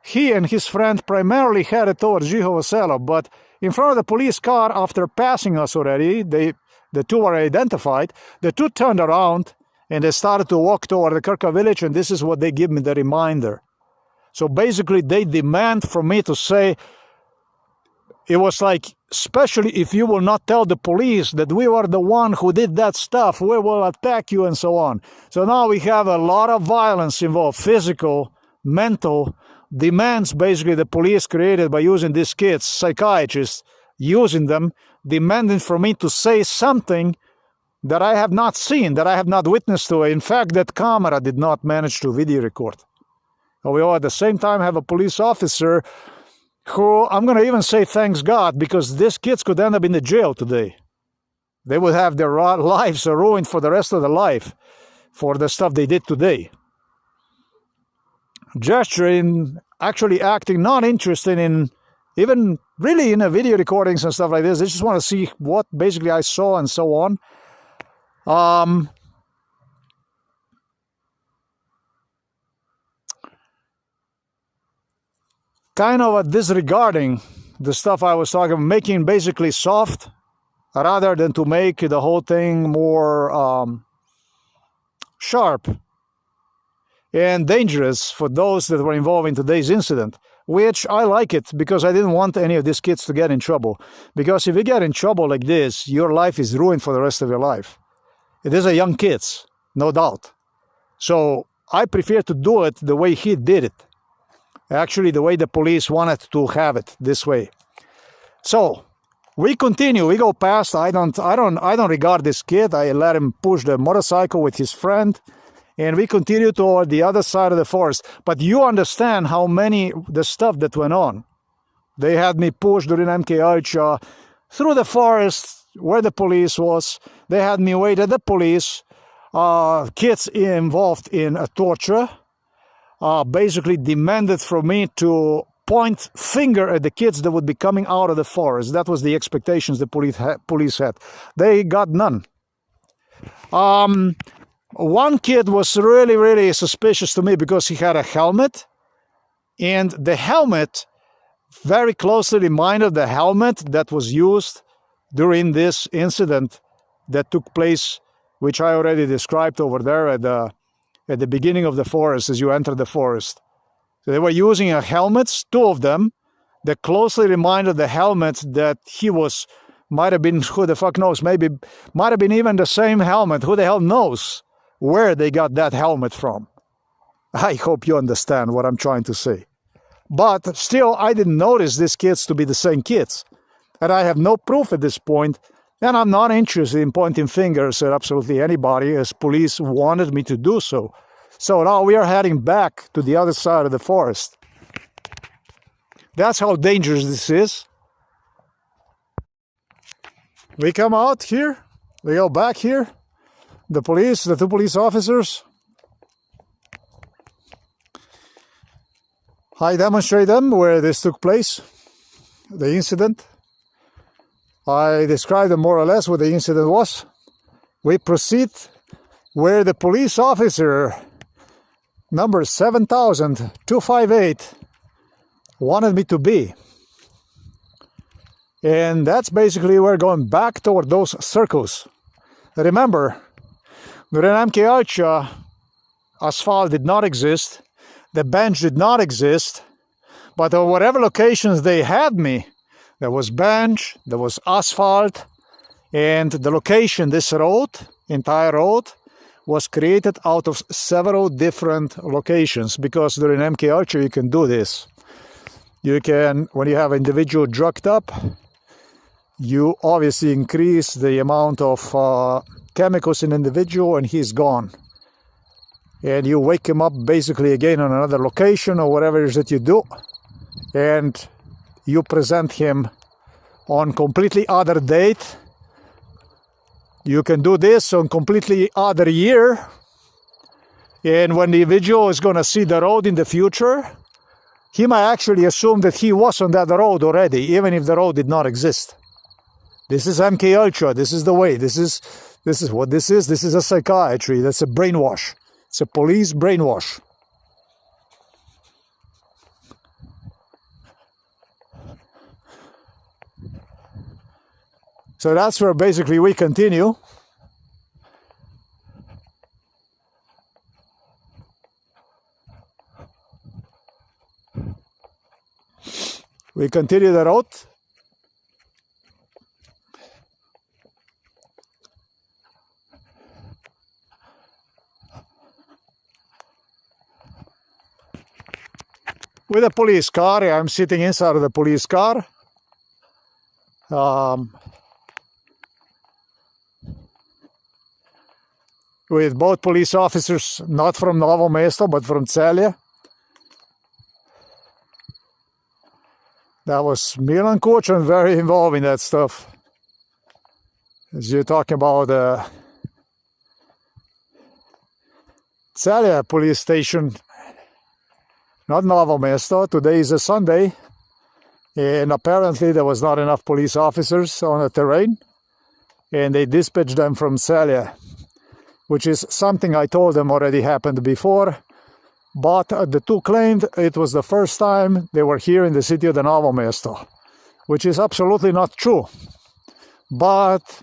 He and his friend primarily headed towards Žihovo selo, but in front of the police car, after passing us already, the 2 were identified. The 2 turned around and they started to walk toward the Krka village, and this is what they give me the reminder. So basically they demand from me to say, it was like, especially if you will not tell the police that we were the one who did that stuff, we will attack you and so on. So now we have a lot of violence involved, physical, mental demands basically the police created by using these kids, psychiatrists, using them, demanding from me to say something that I have not seen, that I have not witnessed to. In fact, that camera did not manage to video record. And we all at the same time have a police officer who, I'm going to even say thanks God, because these kids could end up in the jail today. They would have their lives ruined for the rest of their life for the stuff they did today. gesture in actually acting not interested in even really in a video recordings and stuff like this. They just want to see what basically I saw and so on. Kind of disregarding the stuff I was talking about, making basically soft rather than to make the whole thing more sharp and dangerous for those that were involved in today's incident, which I like it because I didn't want any of these kids to get in trouble. Because if you get in trouble like this, your life is ruined for the rest of your life. These are young kids, no doubt. So I prefer to do it the way he did it. Actually, the way the police wanted to have it, this way. So we continue. We go past. I don't regard this kid. I let him push the motorcycle with his friend, and we continue toward the other side of the forest. But you understand how the stuff that went on. They had me pushed during MK Ultra through the forest where the police was. They had me wait at the police. Kids involved in a torture. Basically demanded from me to point finger at the kids that would be coming out of the forest. That was the expectations the police had. They got none. One kid was really, really suspicious to me because he had a helmet, and the helmet very closely reminded the helmet that was used during this incident that took place, which I already described over there at the beginning of the forest as you enter the forest. So they were using helmets, two of them, that closely reminded the helmet that he was, might have been, who the fuck knows, maybe might have been even the same helmet. Who the hell knows where they got that helmet from? I hope you understand what I'm trying to say. But still, I didn't notice these kids to be the same kids. And I have no proof at this point. And I'm not interested in pointing fingers at absolutely anybody, as police wanted me to do so. So now we are heading back to the other side of the forest. That's how dangerous this is. We come out here, we go back here. The two police officers. I demonstrate them where this took place, the incident. I described them more or less what the incident was. We proceed where the police officer, number 7258, wanted me to be. And that's basically we're going back toward those circles. Remember, during MK Ultra, asphalt did not exist, the bench did not exist, but at whatever locations they had me, there was bench, there was asphalt, and the location, this road, entire road, was created out of several different locations, because during MK Ultra you can do this. You can, when you have an individual drugged up, you obviously increase the amount of chemicals in the individual and he's gone. And you wake him up basically again on another location or whatever it is that you do, and you present him on completely other date. You can do this on completely other year, and when the individual is going to see the road in the future, he might actually assume that he was on that road already, even if the road did not exist. This is MK Ultra. This is the way. This is what this is. This is a psychiatry. That's a brainwash. It's a police brainwash. So that's where basically we continue. We continue the road. With a police car. I'm sitting inside of the police car. With both police officers, not from Novo Mesto, but from Celje. That was Milan Kučan, very involved in that stuff. As you're talking about Celje police station, not Novo Mesto. Today is a Sunday, and apparently there was not enough police officers on the terrain, and they dispatched them from Celje, which is something I told them already happened before, but the two claimed it was the first time they were here in the city of the Novo Mesto, which is absolutely not true. But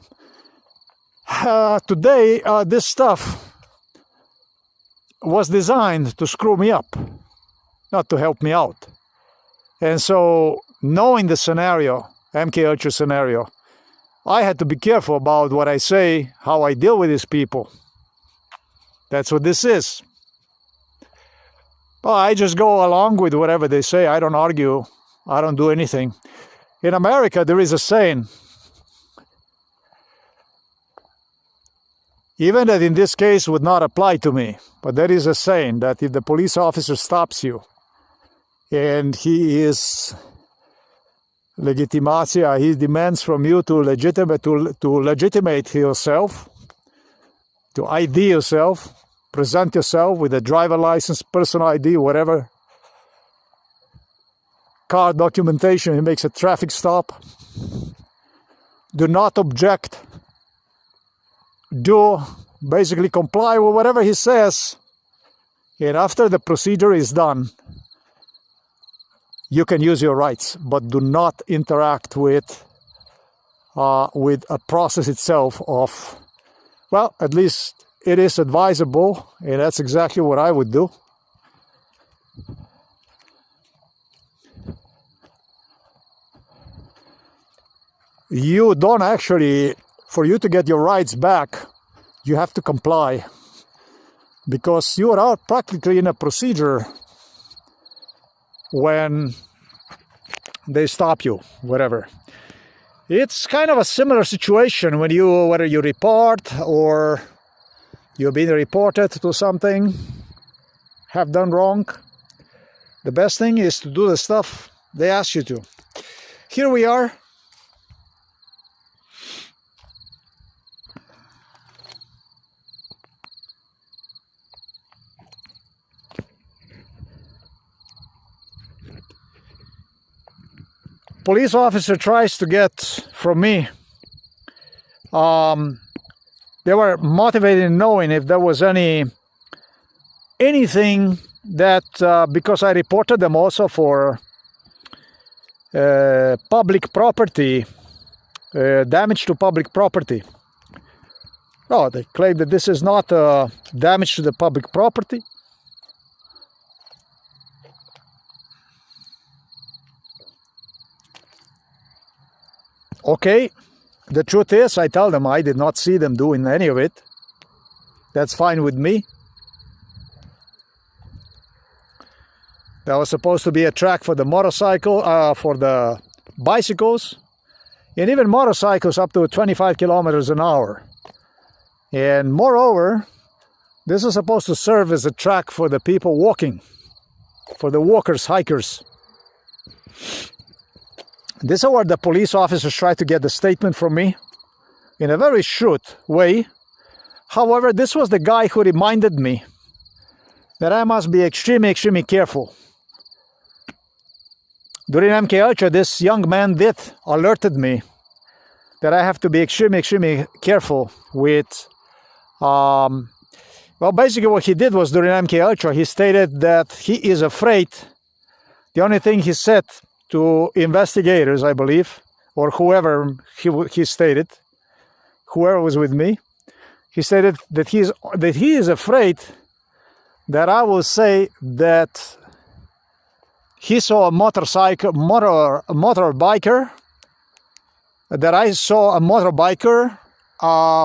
today this stuff was designed to screw me up, not to help me out. And so, knowing the scenario, MK Ultra scenario, I had to be careful about what I say, how I deal with these people. That's what this is. Well, I just go along with whatever they say. I don't argue. I don't do anything. In America, there is a saying, even that in this case would not apply to me, but there is a saying that if the police officer stops you and he is legitimatia, he demands from you to legitimate yourself, to ID yourself, present yourself with a driver license, personal ID, whatever, car documentation, he makes a traffic stop. Do not object. Do basically comply with whatever he says, and after the procedure is done, you can use your rights, but do not interact with a process itself of, well, at least it is advisable, and that's exactly what I would do. You don't actually, for you to get your rights back, you have to comply, because you are out practically in a procedure when they stop you, whatever. It's kind of a similar situation when whether you report or you've been reported to something, have done wrong. The best thing is to do the stuff they ask you to. Here we are. Police officer tries to get from me. They were motivated in knowing if there was anything that, because I reported them also for public property, damage to public property. Oh, they claim that this is not damage to the public property. Okay, the truth is, I tell them I did not see them doing any of it. That's fine with me. That was supposed to be a track for the motorcycle, for the bicycles, and even motorcycles up to 25 kilometers an hour. And moreover, this is supposed to serve as a track for the people walking, for the walkers, hikers. This is where the police officers tried to get the statement from me in a very shrewd way. However, this was the guy who reminded me that I must be extremely, extremely careful. During MK Ultra, this young man alerted me that I have to be extremely, extremely careful with, well, basically what he did was during MK Ultra, he stated that he is afraid. The only thing he said to investigators, I believe, or whoever he stated, whoever was with me, he stated that he is afraid that I will say that he saw a motorbiker, that I saw a motorbiker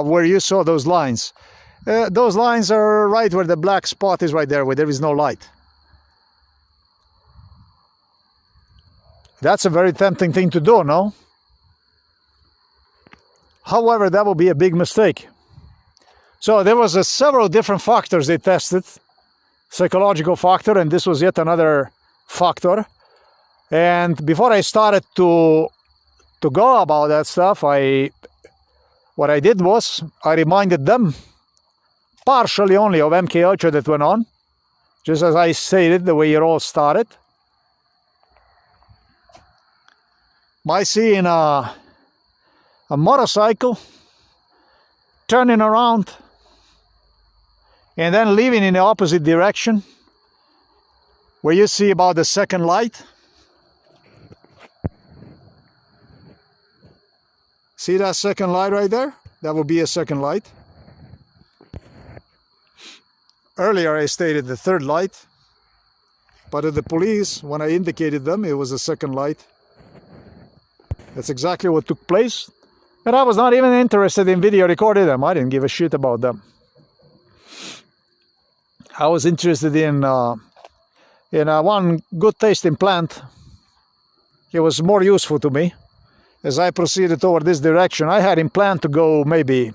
where you saw those lines. Those lines are right where the black spot is, right there, where there is no light. That's a very tempting thing to do, no? However, that would be a big mistake. So there was several different factors they tested. Psychological factor, and this was yet another factor. And before I started to go about that stuff, what I did was I reminded them partially only of MK Ultra that went on, just as I stated, the way it all started. By seeing a motorcycle turning around and then leaving in the opposite direction, where you see about the second light. See that second light right there? That would be a second light. Earlier I stated the third light, but to the police, when I indicated them, it was the second light. That's exactly what took place. And I was not even interested in video recording them. I didn't give a shit about them. I was interested in one good tasting plant. It was more useful to me. As I proceeded toward this direction, I had in plan to go maybe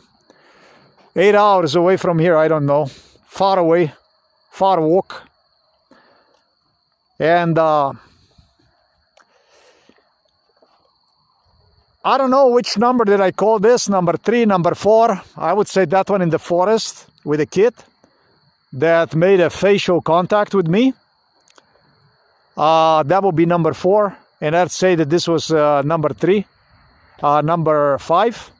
8 hours away from here, I don't know. Far away, far walk. And I don't know which number did I call this, number 3, number 4. I would say that one in the forest with a kid that made a facial contact with me. That would be number 4. And I'd say that this was number 3, number 5.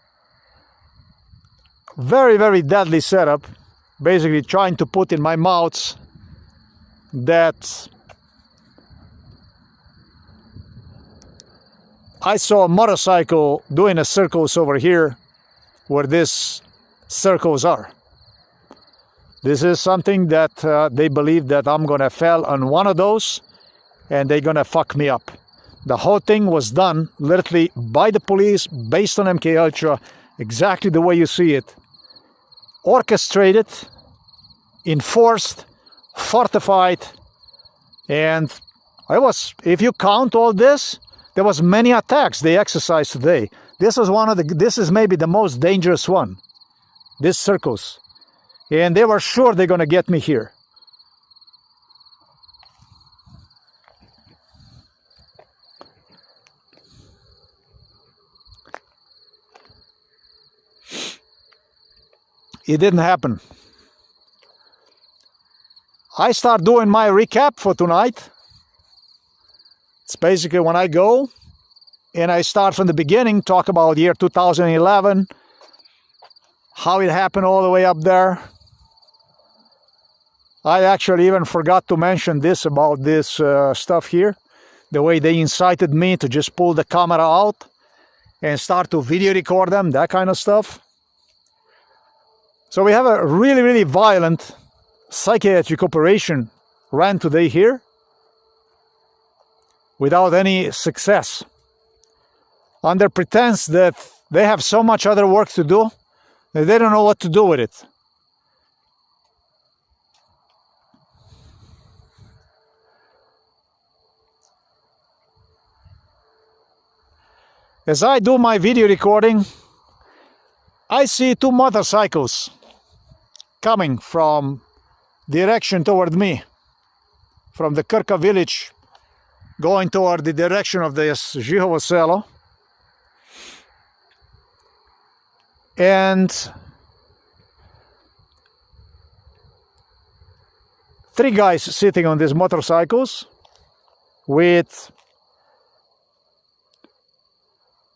Very, very deadly setup. Basically trying to put in my mouth that I saw a motorcycle doing a circles over here where these circles are. This is something that they believe that I'm gonna fall on one of those and they're gonna fuck me up. The whole thing was done literally by the police based on MK Ultra, exactly the way you see it. Orchestrated, enforced, fortified, and I was, if you count all this, there was many attacks they exercised today. This is maybe the most dangerous one. These circles. And they were sure they're gonna get me here. It didn't happen. I start doing my recap for tonight. It's basically when I go and I start from the beginning, talk about year 2011, how it happened all the way up there. I actually even forgot to mention this about this stuff here, the way they incited me to just pull the camera out and start to video record them, that kind of stuff. So we have a really, really violent psychiatric operation ran today here without any success, under pretense that they have so much other work to do that they don't know what to do with it. As I do my video recording, I see 2 motorcycles coming from direction toward me, from the Krka village, going toward the direction of the Žihovo selo. And 3 guys sitting on these motorcycles with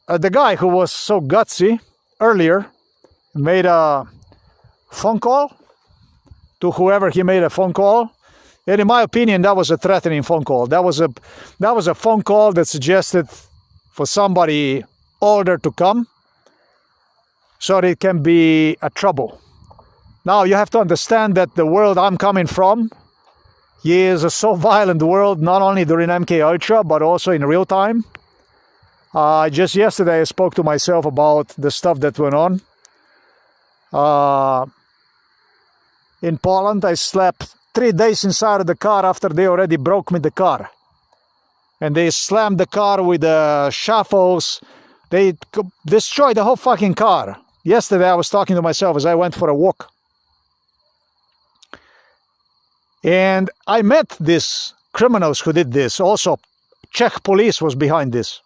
the guy who was so gutsy earlier made a phone call to whoever he made a phone call. And in my opinion, that was a threatening phone call. That was a phone call that suggested for somebody older to come, so it can be a trouble. Now you have to understand that the world I'm coming from is a so violent world, not only during MK Ultra, but also in real time. Just yesterday I spoke to myself about the stuff that went on. In Poland, I slept 3 days inside of the car after they already broke me the car. And they slammed the car with the shuffles. They destroyed the whole fucking car. Yesterday I was talking to myself as I went for a walk. And I met these criminals who did this. Also, Czech police was behind this.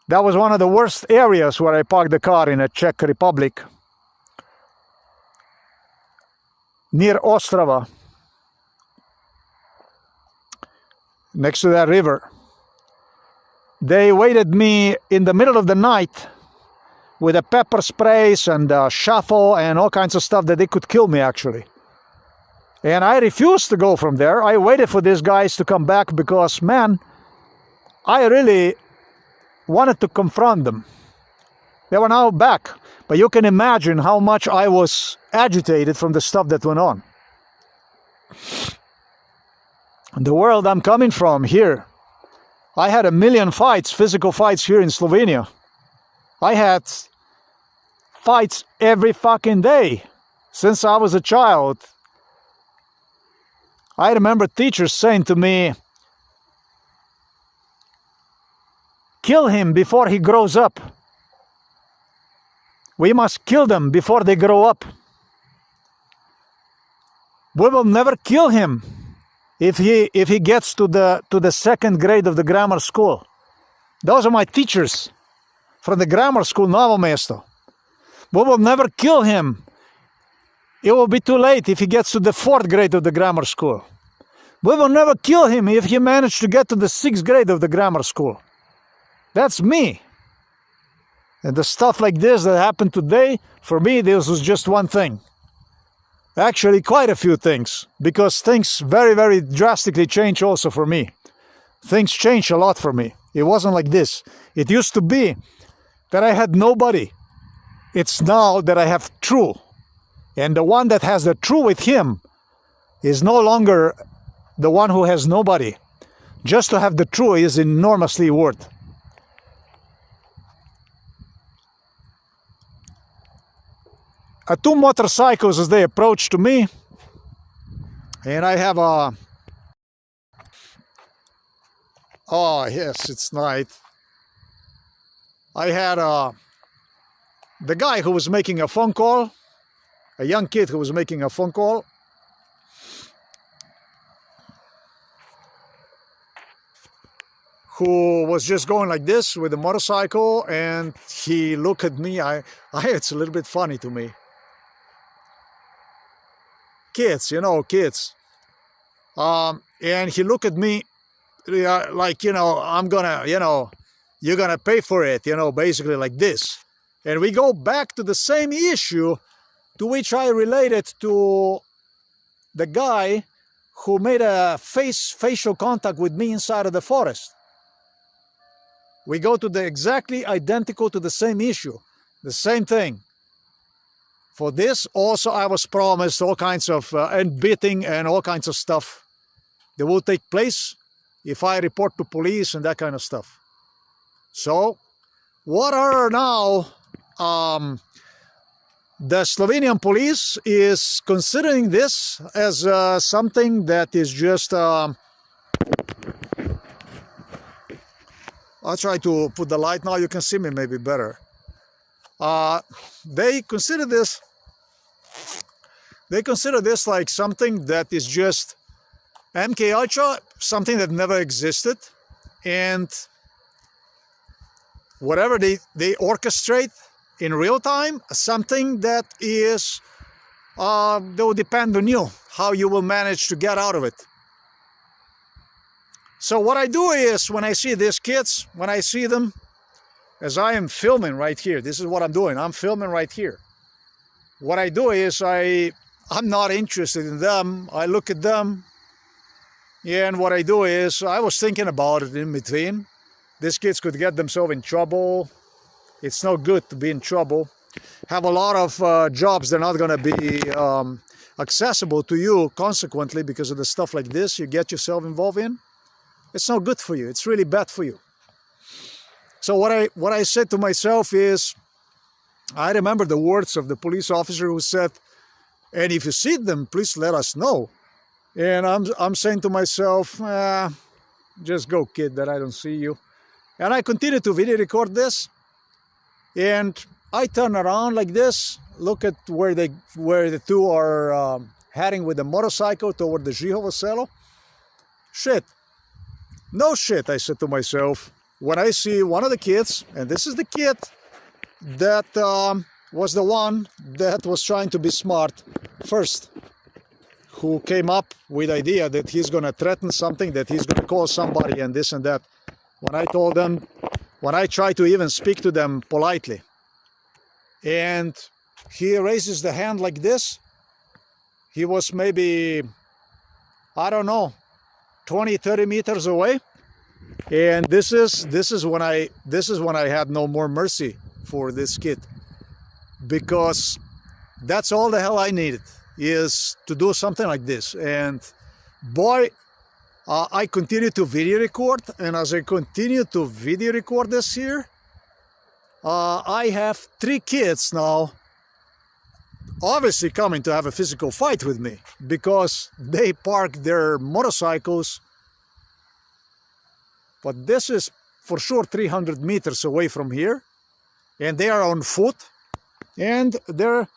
That was one of the worst areas where I parked the car in the Czech Republic. near Ostrava, next to that river. They waited me in the middle of the night with a pepper sprays and shuffle and all kinds of stuff that they could kill me, actually. And I refused to go from there. I waited for these guys to come back because, man, I really wanted to confront them. They were now back, but you can imagine how much I was agitated from the stuff that went on. The world I'm coming from here, I had 1 million fights, physical fights here in Slovenia. I had fights every fucking day since I was a child. I remember teachers saying to me, kill him before he grows up. We must kill them before they grow up. We will never kill him if he gets to the 2nd grade of the grammar school. Those are my teachers from the grammar school, Novo Mesto. We will never kill him. It will be too late if he gets to the 4th grade of the grammar school. We will never kill him if he managed to get to the 6th grade of the grammar school. That's me. And the stuff like this that happened today, for me, this was just one thing. Actually, quite a few things, because things very, very drastically change also for me. Things change a lot for me. It wasn't like this. It used to be that I had nobody. It's now that I have true. And the one that has the true with him is no longer the one who has nobody. Just to have the true is enormously worth. Two motorcycles as they approach to me, and I have a... Oh, yes, it's night. I had the guy who was making a phone call, a young kid who was making a phone call. Who was just going like this with a motorcycle, and he looked at me. It's a little bit funny to me. Kids, you know, kids. And he looked at me like, you know, I'm gonna, you know, you're gonna pay for it, you know, basically like this. And we go back to the same issue to which I related to the guy who made a facial contact with me inside of the forest. We go to the exactly identical to the same issue, the same thing. For this also I was promised all kinds of and beating and all kinds of stuff that will take place if I report to police and that kind of stuff. So what are now the Slovenian police is considering this as something that is just I'll try to put the light now, you can see me maybe better. They consider this like something that is just MK Ultra, something that never existed, and whatever they orchestrate in real time, something that is that will depend on you, how you will manage to get out of it. So what I do is, when I see these kids, when I see them, as I am filming right here, this is what I'm doing, I'm filming right here. What I do is, I'm not interested in them, I look at them, and what I do is, I was thinking about it in between. These kids could get themselves in trouble. It's not good to be in trouble. Have a lot of jobs, they're not going to be accessible to you, consequently, because of the stuff like this you get yourself involved in. It's not good for you. It's really bad for you. So what I said to myself is, I remember the words of the police officer who said, and if you see them, please let us know. And I'm saying to myself, just go, kid, that I don't see you. And I continue to video record this. And I turn around like this, look at where the two are heading with the motorcycle toward the Žihovo selo. Shit. No shit, I said to myself, when I see one of the kids, and this is the kid that was the one that was trying to be smart first. who came up with the idea that he's going to threaten something, that he's going to call somebody and this and that. When I told them, when I tried to even speak to them politely, and he raises the hand like this, he was maybe, I don't know, 20, 30 meters away. And this is when I had no more mercy for this kid, because that's all the hell I needed, is to do something like this. And boy, I continue to video record, and as I continue to video record this here, I have 3 kids now obviously coming to have a physical fight with me, because they park their motorcycles, but this is for sure 300 meters away from here, and they are on foot, and they're,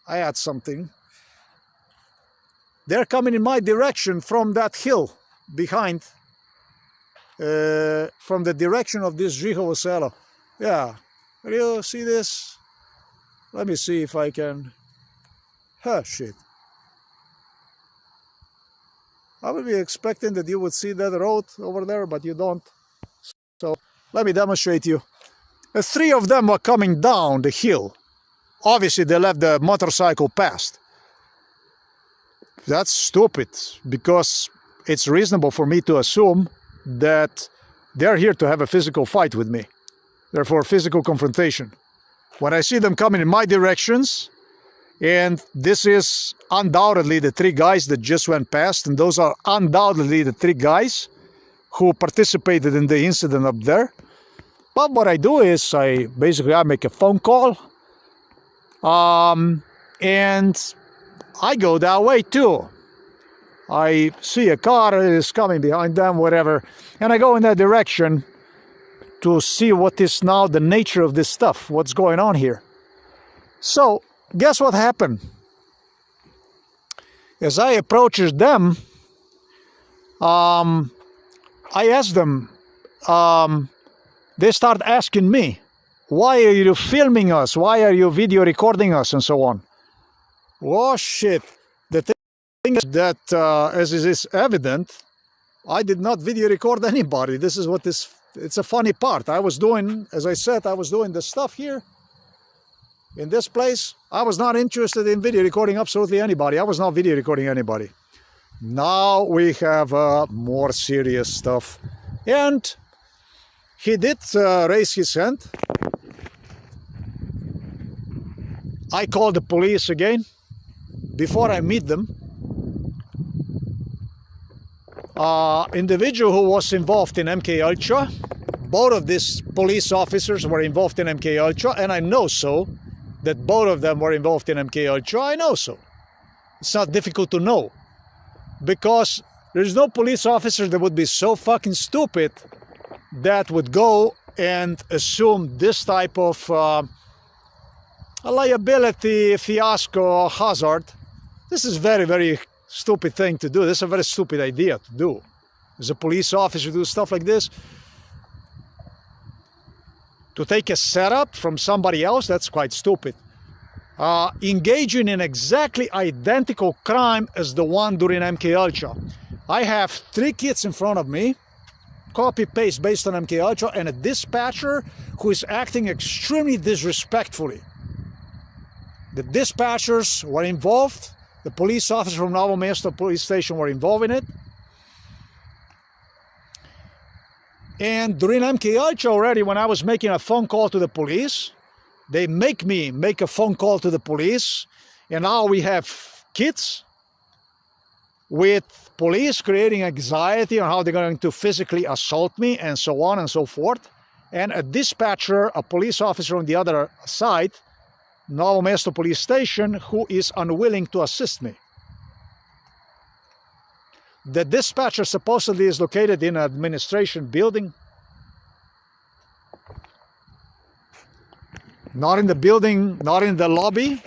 I had something, they're coming in my direction from that hill behind, from the direction of this Žihovo selo. Yeah, do you see this? Let me see if I can. Oh, shit. I would be expecting that you would see that road over there, but you don't. So let me demonstrate you. The 3 of them were coming down the hill. Obviously, they left the motorcycle past. That's stupid, because it's reasonable for me to assume that they're here to have a physical fight with me. Therefore, physical confrontation. When I see them coming in my directions, and this is undoubtedly the 3 guys that just went past, and those are undoubtedly the 3 guys who participated in the incident up there. But what I do is I make a phone call, and I go that way too. I see a car is coming behind them, whatever, and I go in that direction to see what is now the nature of this stuff, what's going on here. So, guess what happened? As I approached them, I asked them, they start asking me, why are you filming us? Why are you video recording us? And so on. Oh shit. The thing is that, as is evident, I did not video record anybody. This is what this, it's a funny part. I was doing, as I said, I was doing the stuff here in this place. I was not interested in video recording absolutely anybody. I was not video recording anybody. Now we have more serious stuff. And he did raise his hand. I called the police again before I meet them. Individual who was involved in MK Ultra, both of these police officers were involved in MK Ultra, and I know so that both of them were involved in MK Ultra. I know so. It's not difficult to know, because there's no police officer that would be so fucking stupid that would go and assume this type of a liability, fiasco, hazard. This is very, very stupid thing to do. This is a very stupid idea to do. As a police officer do stuff like this, to take a setup from somebody else, that's quite stupid. Engaging in exactly identical crime as the one during MK Ultra. I have 3 kids in front of me, copy-paste based on MK Ultra, and a dispatcher who is acting extremely disrespectfully. The dispatchers were involved. The police officers from Novo Mesto police station were involved in it. And during MK Ultra already, when I was making a phone call to the police, they make me make a phone call to the police. And now we have kids with police creating anxiety on how they're going to physically assault me and so on and so forth. And a dispatcher, a police officer on the other side, Novo Mesto police station, who is unwilling to assist me. The dispatcher supposedly is located in an administration building. Not in the building, not in the lobby.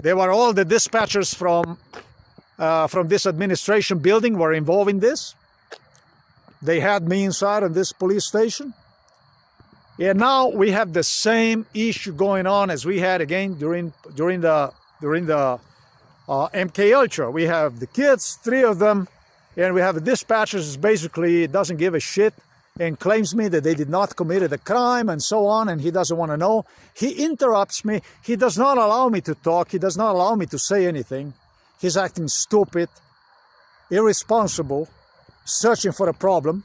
They were all the dispatchers from this administration building were involved in this. They had me inside of this police station. And now we have the same issue going on as we had again during the MK Ultra. We have the kids, 3 of them, and we have the dispatchers basically doesn't give a shit and claims me that they did not commit a crime and so on, and he doesn't want to know. He interrupts me. He does not allow me to talk. He does not allow me to say anything. He's acting stupid, irresponsible, searching for a problem.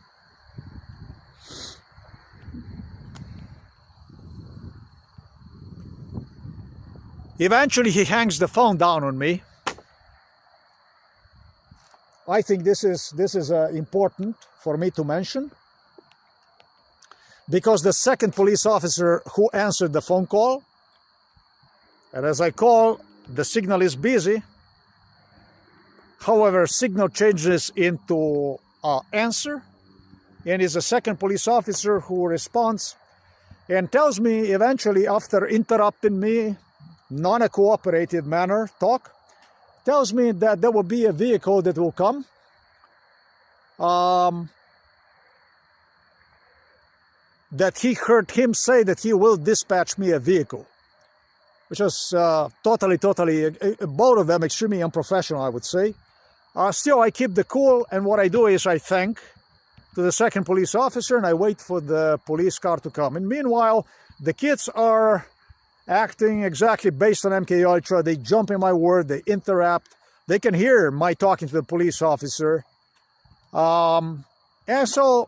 Eventually, he hangs the phone down on me. I think this is important for me to mention, because the second police officer who answered the phone call, and as I call, the signal is busy. However, signal changes into answer, and is a second police officer who responds and tells me eventually, after interrupting me, not a cooperative manner talk, tells me that there will be a vehicle that will come. That he heard him say that he will dispatch me a vehicle, which was totally, both of them extremely unprofessional, I would say. Still, I keep the cool, and what I do is I thank to the second police officer, and I wait for the police car to come. And meanwhile, the kids are acting exactly based on MK Ultra. They jump in my word, they interrupt. They can hear my talking to the police officer. And so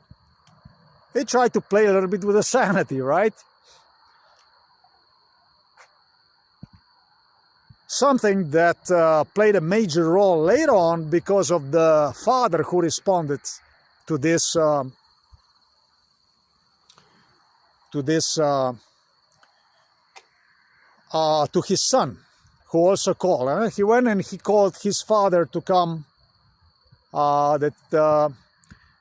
they try to play a little bit with the sanity, right? Something that played a major role later on because of the father who responded to this to his son, who also called. He went and he called his father to come.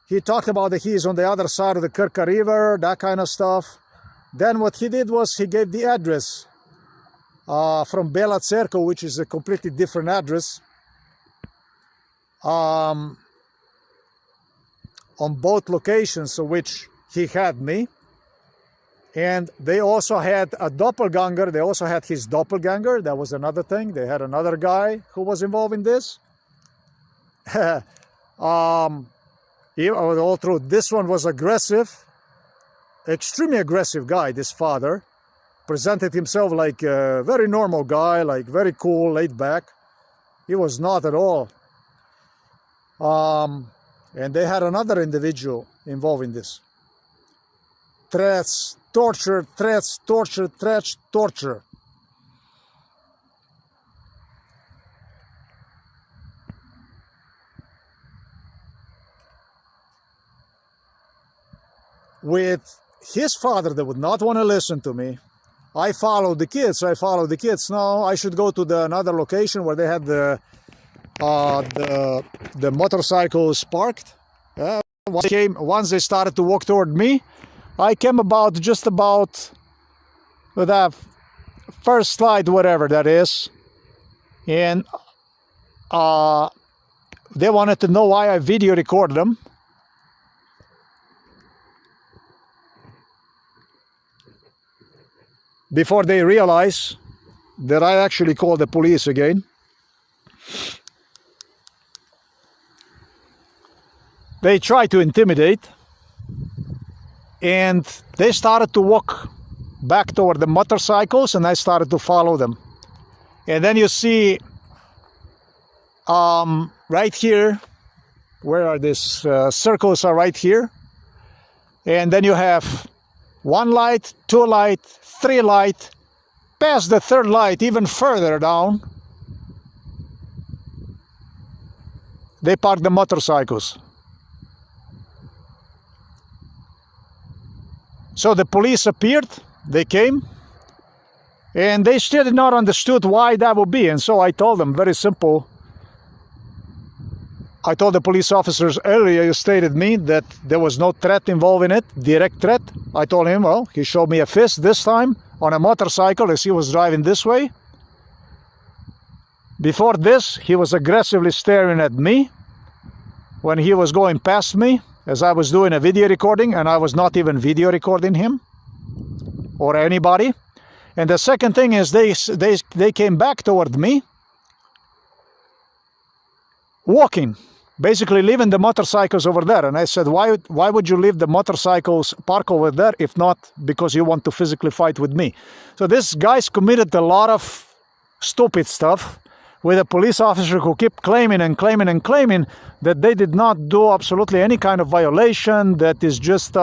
He talked about that he is on the other side of the Krka River, that kind of stuff. Then what he did was he gave the address from Bela Crkva, which is a completely different address, on both locations of which he had me. And they also had a doppelganger. They also had his doppelganger. That was another thing. They had another guy who was involved in this. All through, this one was aggressive, extremely aggressive guy, this father. Presented himself like a very normal guy, like very cool, laid back. He was not at all. And they had another individual involved in this. Threats, torture, threats, torture, threats, torture. With his father that would not want to listen to me, I followed the kids. No, I should go to another location where they had the motorcycles parked. Once they started to walk toward me, I came just about with that first slide, whatever that is, and they wanted to know why I video recorded them. Before they realize that I actually called the police again. They tried to intimidate, and they started to walk back toward the motorcycles, and I started to follow them. And then you see right here, where are these circles are right here, and then you have 1 light, 2 light, 3 light, past the 3rd light, even further down, they parked the motorcycles. So the police appeared, they came, and they still did not understood why that would be. And so I told them, very simple. I told the police officers earlier, you stated me that there was no threat involved in it, direct threat. I told him, well, he showed me a fist this time on a motorcycle as he was driving this way. Before this, he was aggressively staring at me when he was going past me as I was doing a video recording, and I was not even video recording him or anybody. And the second thing is they came back toward me, walking, basically leaving the motorcycles over there. And I said, why would you leave the motorcycles parked over there if not because you want to physically fight with me? So this guy's committed a lot of stupid stuff with a police officer who kept claiming and claiming and claiming that they did not do absolutely any kind of violation, that is just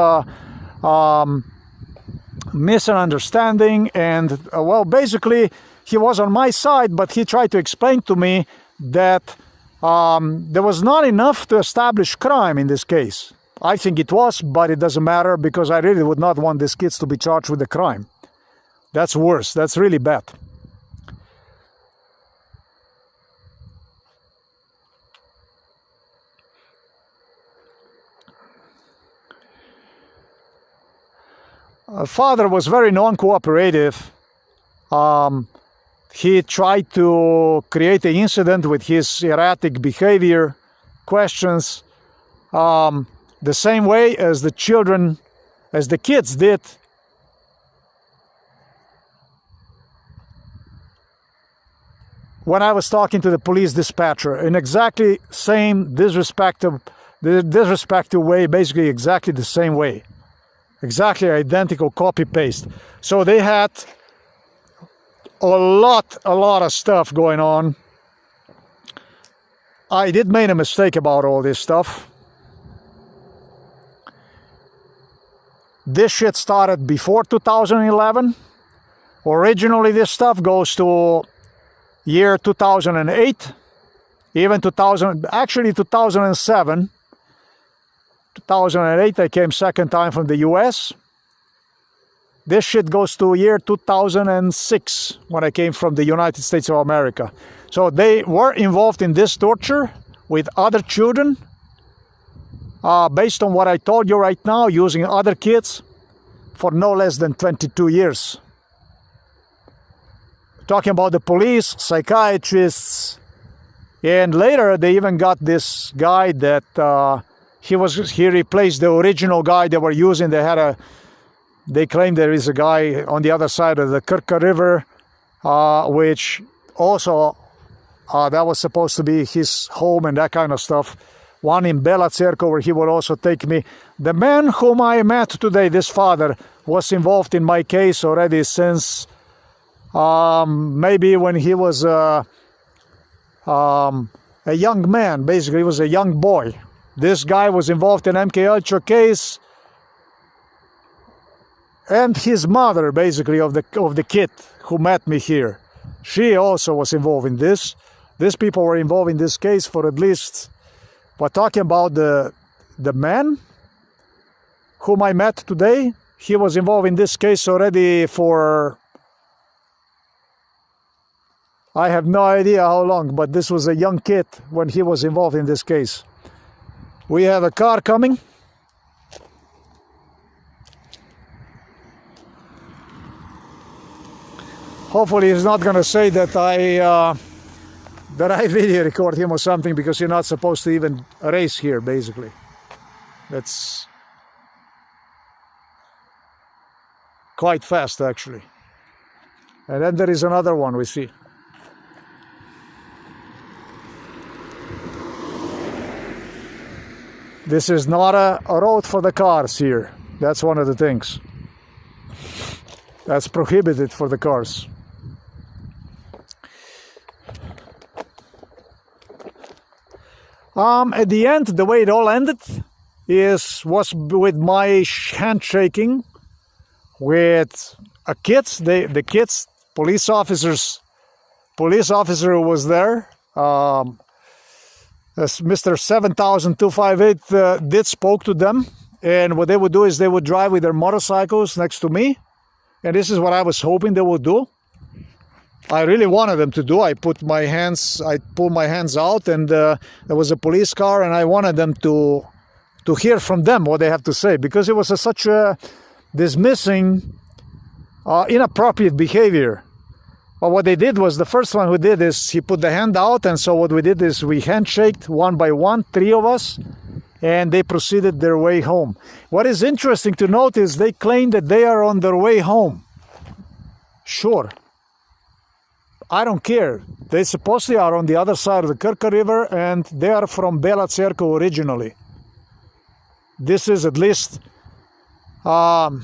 misunderstanding. And well, basically he was on my side, but he tried to explain to me that there was not enough to establish crime in this case. I think it was, but it doesn't matter because I really would not want these kids to be charged with a crime. That's worse. That's really bad. Father was very non-cooperative. He tried to create an incident with his erratic behavior, questions, the same way as the kids did. When I was talking to the police dispatcher, in exactly same disrespectful way, basically exactly the same way. Exactly identical copy-paste. So they had a lot of stuff going on. I did make a mistake about all this stuff. This shit started before 2011. Originally this stuff goes to year 2008, even 2007. 2008 I came second time from the US. This shit goes to year 2006 when I came from the United States of America. So they were involved in this torture with other children, based on what I told you right now, using other kids for no less than 22 years. Talking about the police, psychiatrists, and later they even got this guy that he replaced the original guy they were using. They claim there is a guy on the other side of the Krka river, which also that was supposed to be his home and that kind of stuff. One in Bela Crkva where he would also take me. The man whom I met today, this father, was involved in my case already since maybe when he was a young man. Basically, he was a young boy. This guy was involved in MK Ultra case, and his mother, basically, of the kid who met me here, she also was involved in this. These people were involved in this case for at least. But talking about the man whom I met today, he was involved in this case already for, I have no idea how long, but this was a young kid when he was involved in this case. We have a car coming. Hopefully he's not going to say that I video record him or something, because you're not supposed to even race here, basically. That's quite fast, actually. And then there is another one we see. This is not a road for the cars here. That's one of the things. That's prohibited for the cars. At the end, the way it all ended was with my handshaking with kids. The kids, police officer who was there. Mr. 7258 did spoke to them, and what they would do is they would drive with their motorcycles next to me, and this is what I was hoping they would do. I really wanted them to do. I pulled my hands out, and there was a police car, and I wanted them to hear from them what they have to say, because it was such a dismissing, inappropriate behavior. But what they did was, the first one who did is he put the hand out, and so what we did is we handshaked one by one, 3 of us, and they proceeded their way home. What is interesting to note is they claim that they are on their way home. Sure. I don't care. They supposedly are on the other side of the Krka River, and they are from Bela Crkva originally. This is at least the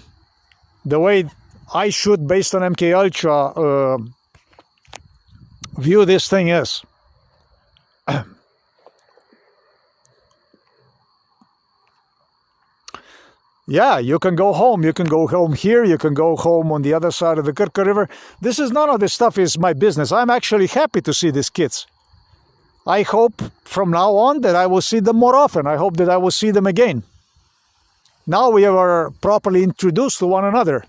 way I should, based on MK Ultra, view this thing is. Yeah, you can go home. You can go home here. You can go home on the other side of the Krka River. This is none of this stuff is my business. I'm actually happy to see these kids. I hope from now on that I will see them more often. I hope that I will see them again. Now we are properly introduced to one another.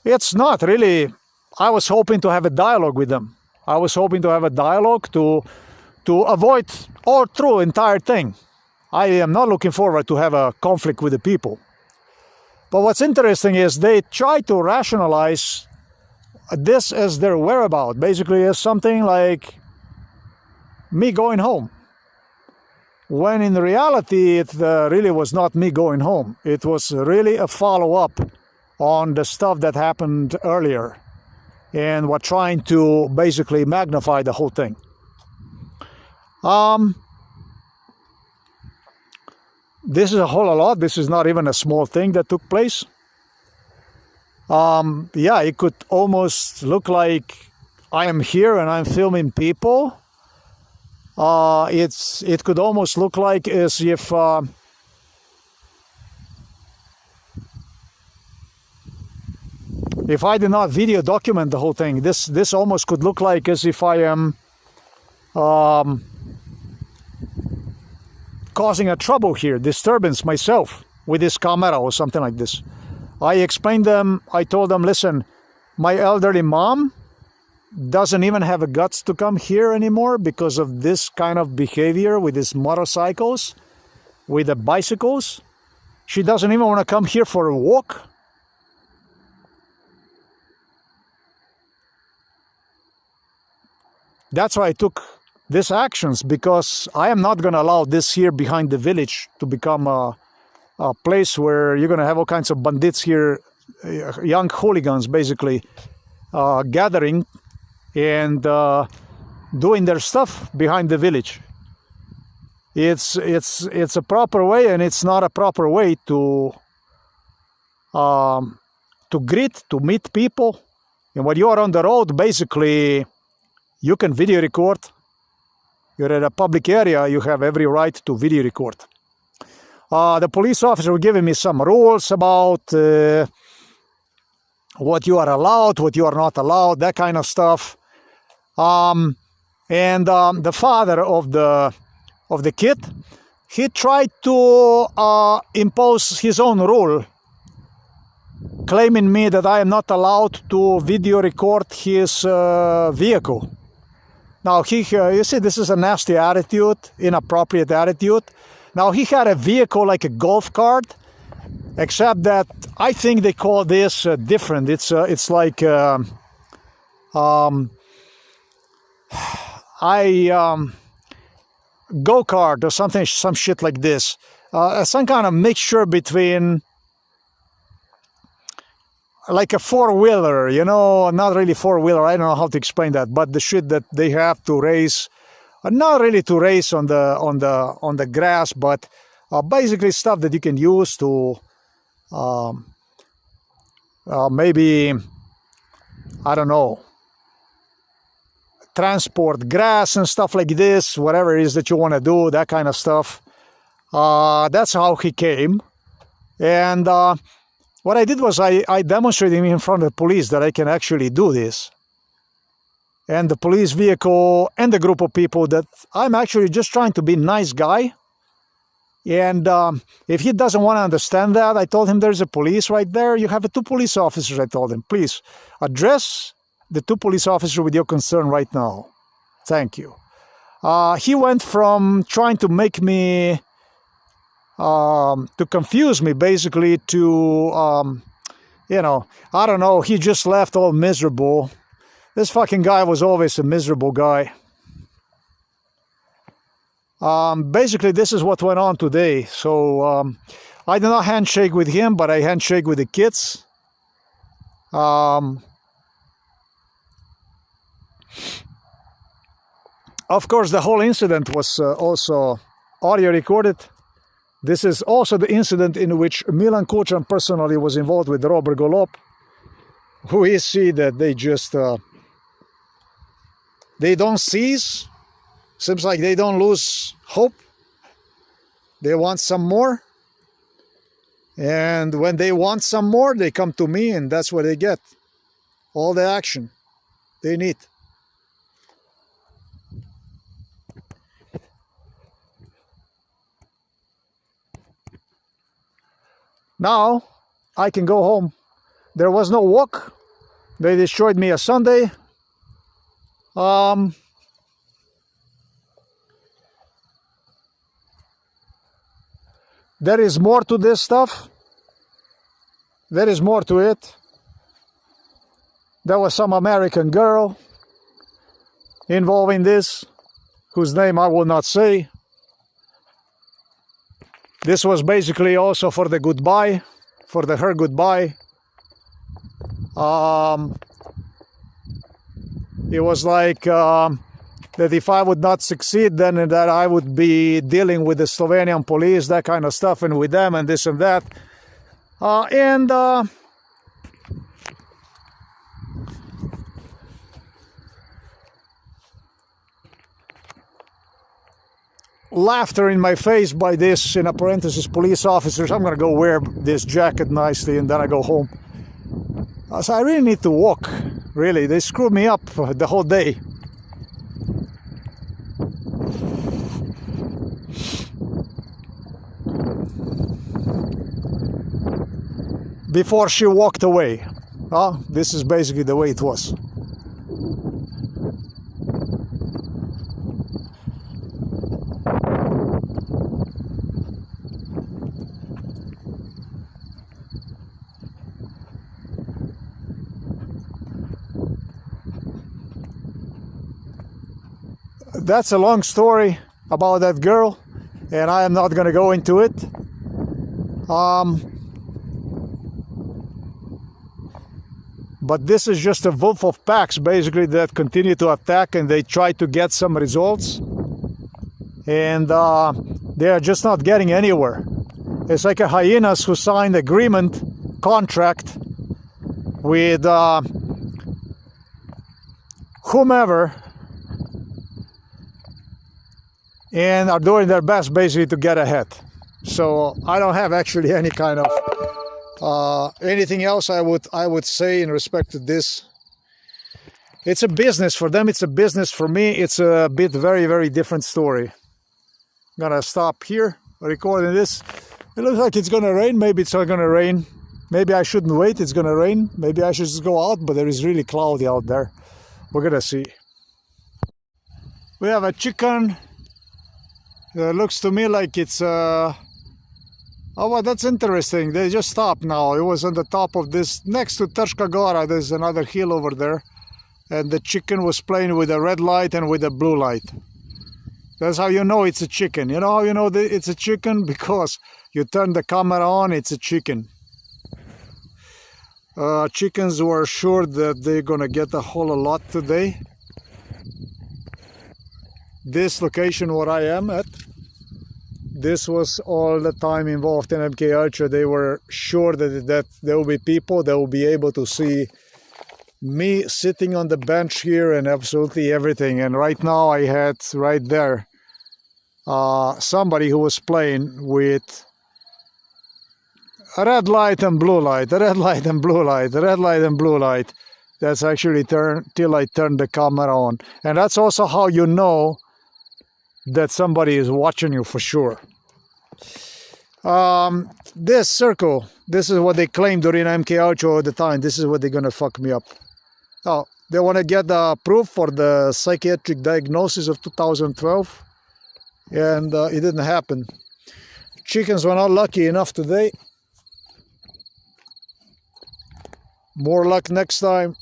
It's not really. I was hoping to have a dialogue with them. I was hoping to have a dialogue to avoid all through entire thing. I am not looking forward to have a conflict with the people. But what's interesting is they try to rationalize this as their whereabout, basically as something like me going home. When in reality, it really was not me going home. It was really a follow-up on the stuff that happened earlier. And we're trying to basically magnify the whole thing. This is a whole lot. This is not even a small thing that took place. Yeah, it could almost look like I am here and I'm filming people. It could almost look like as if I did not video document the whole thing. This almost could look like as if I am causing a trouble here, disturbance myself with this camera or something like this. I explained them, I told them, listen, my elderly mom doesn't even have the guts to come here anymore because of this kind of behavior with these motorcycles, with the bicycles. She doesn't even want to come here for a walk. That's why I took these actions, because I am not going to allow this here behind the village to become a place where you're going to have all kinds of bandits here, young hooligans basically, gathering and doing their stuff behind the village. It's a proper way, and it's not a proper way to greet, to meet people. And when you are on the road, basically, you can video record. You're at a public area, you have every right to video record. The police officer was giving me some rules about what you are allowed, what you are not allowed, that kind of stuff. And the father of the kid, he tried to impose his own rule, claiming me that I am not allowed to video record his vehicle. Now, you see, this is a nasty attitude, inappropriate attitude. Now, he had a vehicle like a golf cart, except that I think they call this different. It's like go-kart or something, some shit like this. Some kind of mixture between like a four-wheeler, you know, not really four-wheeler, I don't know how to explain that, but the shit that they have to race, not really to race on the grass, but basically stuff that you can use to maybe, I don't know, transport grass and stuff like this, whatever it is that you want to do, that kind of stuff. That's how he came. And what I did was I demonstrated him in front of the police that I can actually do this. And the police vehicle and the group of people that I'm actually just trying to be a nice guy. And if he doesn't want to understand that, I told him there's a police right there. You have 2 police officers, I told him. Please address the 2 police officers with your concern right now. Thank you. He went from trying to make me to confuse me, basically, to, you know, I don't know, he just left all miserable. This fucking guy was always a miserable guy. Basically, this is what went on today. So, I did not handshake with him, but I handshake with the kids. Of course, the whole incident was also audio recorded. This is also the incident in which Milan Kučan personally was involved with Robert Golob. We see that they just they don't cease. Seems like they don't lose hope. They want some more. And when they want some more, they come to me, and that's what they get. All the action they need. Now I can go home. There was no walk. They destroyed me a Sunday. There is more to this stuff. There is more to it. There was some American girl involved in this, whose name I will not say. This was basically also for the goodbye, for her goodbye. It was like that if I would not succeed, then that I would be dealing with the Slovenian police, that kind of stuff, and with them and this and that. Laughter in my face by this, in a parenthesis, police officers. I'm gonna go wear this jacket nicely and then I go home. So I really need to walk. Really, they screwed me up the whole day. Before she walked away. This is basically the way it was. That's a long story about that girl, and I am not going to go into it. But this is just a wolf of packs, basically, that continue to attack, and they try to get some results. And they are just not getting anywhere. It's like a hyenas who signed agreement, contract with whomever, and are doing their best basically to get ahead. So I don't have actually any kind of anything else I would say in respect to this. It's a business for them, it's a business for me. It's a bit very, very different story. I'm gonna stop here recording this. It looks like it's gonna rain. Maybe it's not gonna rain. Maybe I shouldn't wait, it's gonna rain. Maybe I should just go out, but there is really cloudy out there. We're gonna see. We have a chicken. Looks to me like it's oh, well, that's interesting. They just stopped now. It was on the top of this, next to Trška Gora. There's another hill over there, and the chicken was playing with a red light and with a blue light. That's how you know it's a chicken. You know how you know it's a chicken? Because you turn the camera on, it's a chicken. Chickens were sure that they're gonna get a whole lot today. This location where I am at, this was all the time involved in MK Ultra. They were sure that there will be people that will be able to see me sitting on the bench here and absolutely everything. And right now I had right there somebody who was playing with a red light and blue light, a red light and blue light, a red light and blue light. That's actually till I turned the camera on. And that's also how you know that somebody is watching you for sure. This circle, this is what they claim during MK Ultra all the time. This is what they're gonna fuck me up. Oh, they want to get the proof for the psychiatric diagnosis of 2012, and it didn't happen. Chickens were not lucky enough today. More luck next time.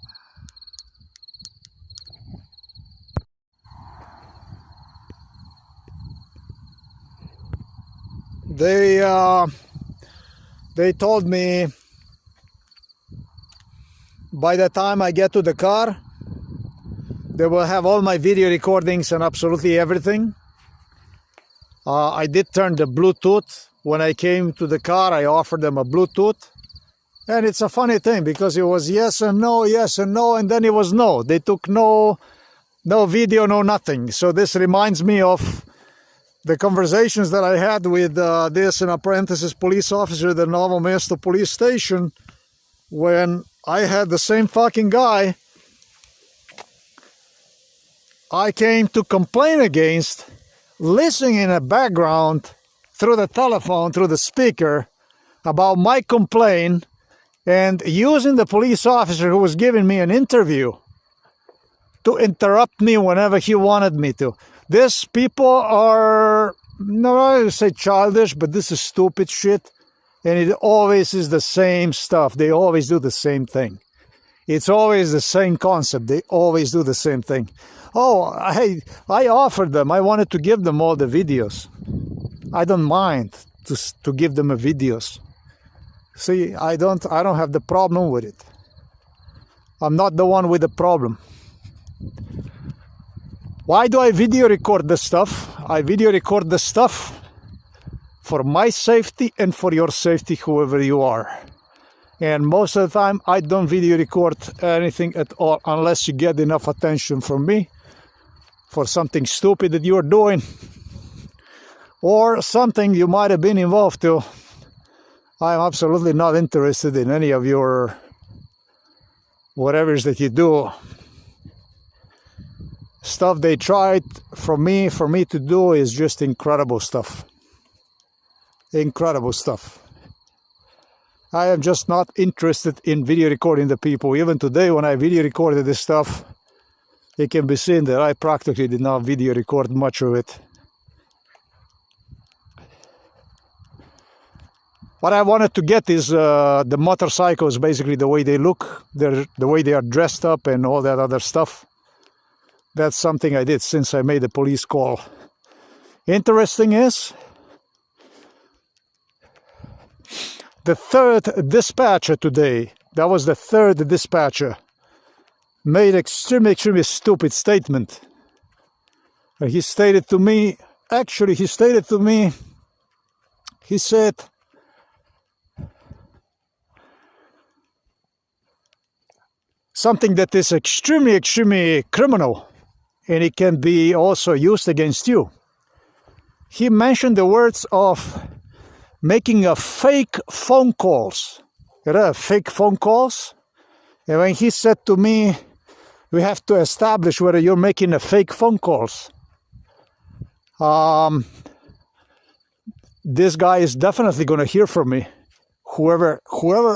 They told me by the time I get to the car, They will have all my video recordings and absolutely everything. I did turn the Bluetooth. When I came to the car, I offered them a Bluetooth. And it's a funny thing because it was yes and no, and then it was no. They took no video, no nothing. So this reminds me of the conversations that I had with this, in parentheses, police officer at the Novo Mesto police station, when I had the same fucking guy I came to complain against, listening in the background through the telephone, through the speaker, about my complaint, and using the police officer who was giving me an interview to interrupt me whenever he wanted me to. These people are, no, I would say childish, but this is stupid shit. And it always is the same stuff. They always do the same thing. It's always the same concept. They always do the same thing. Oh, I offered them. I wanted to give them all the videos. I don't mind to give them a videos. See, I don't have the problem with it. I'm not the one with the problem. Why do I video record this stuff? I video record this stuff for my safety and for your safety, whoever you are. And most of the time, I don't video record anything at all unless you get enough attention from me for something stupid that you're doing or something you might have been involved to. I'm absolutely not interested in any of your whatever's that you do. Stuff they tried for me to do is just incredible stuff. Incredible stuff. I am just not interested in video recording the people. Even today when I video recorded this stuff, it can be seen that I practically did not video record much of it. What I wanted to get is the motorcycles, basically the way they look, the way they are dressed up and all that other stuff. That's something I did since I made the police call. Interesting is, the third dispatcher today, that was the third dispatcher, made extremely stupid statement. He stated to me, he said, something that is extremely criminal, and it can be also used against you. He mentioned the words of making a fake phone calls. Fake phone calls. And when he said to me, we have to establish whether you're making a fake phone calls. This guy is definitely going to hear from me. Whoever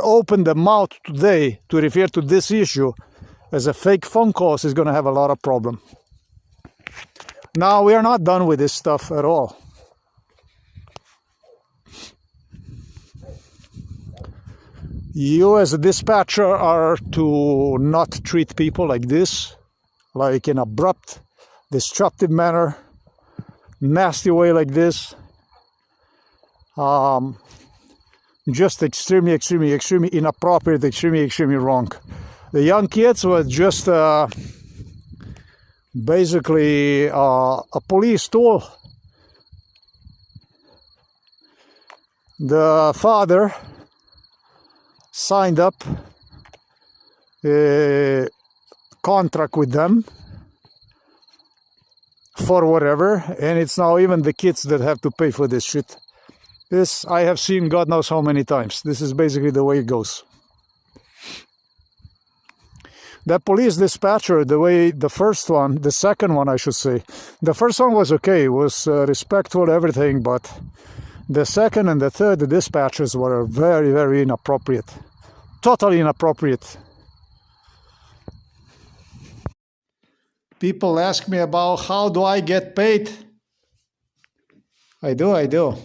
opened the mouth today to refer to this issue as a fake phone calls is going to have a lot of problem. Now, we are not done with this stuff at all. You as a dispatcher are to not treat people like this, like in abrupt, destructive manner, nasty way like this. Just extremely inappropriate, extremely wrong. The young kids were just basically a police tool. The father signed up a contract with them for whatever, and it's now even the kids that have to pay for this shit. This I have seen God knows how many times. This is basically the way it goes. The police dispatcher, the second one I should say, the first one was okay, was respectful, everything, but the second and the third dispatchers were very inappropriate. Totally inappropriate. People ask me about how do I get paid. I do.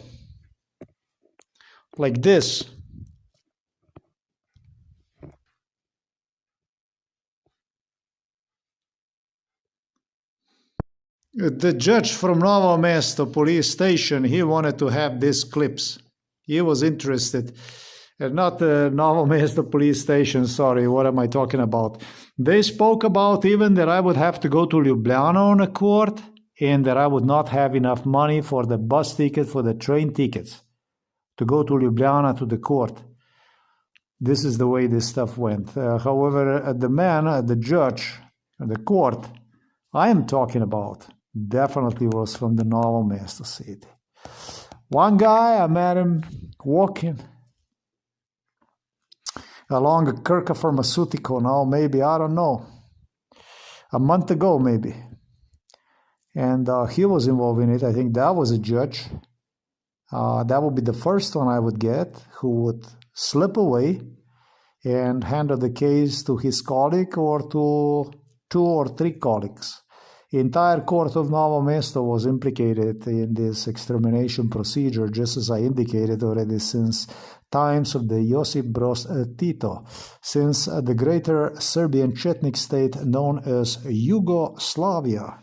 Like this. The judge from Novo Mesto police station, he wanted to have these clips. He was interested. Not the Novo Mesto police station, sorry, what am I talking about? They spoke about even that I would have to go to Ljubljana on a court and that I would not have enough money for the bus ticket, for the train tickets to go to Ljubljana to the court. This is the way this stuff went. However, the judge, the court I am talking about definitely was from the Novo Mesto city. One guy, I met him walking along a Krka pharmaceutical now, maybe, I don't know, a month ago maybe. And he was involved in it. I think that was a judge. That would be the first one I would get who would slip away and handle the case to his colleague or to 2 or 3 colleagues. The entire court of Novo Mesto was implicated in this extermination procedure, just as I indicated already since times of the Josip Broz Tito, since the greater Serbian Chetnik state known as Yugoslavia.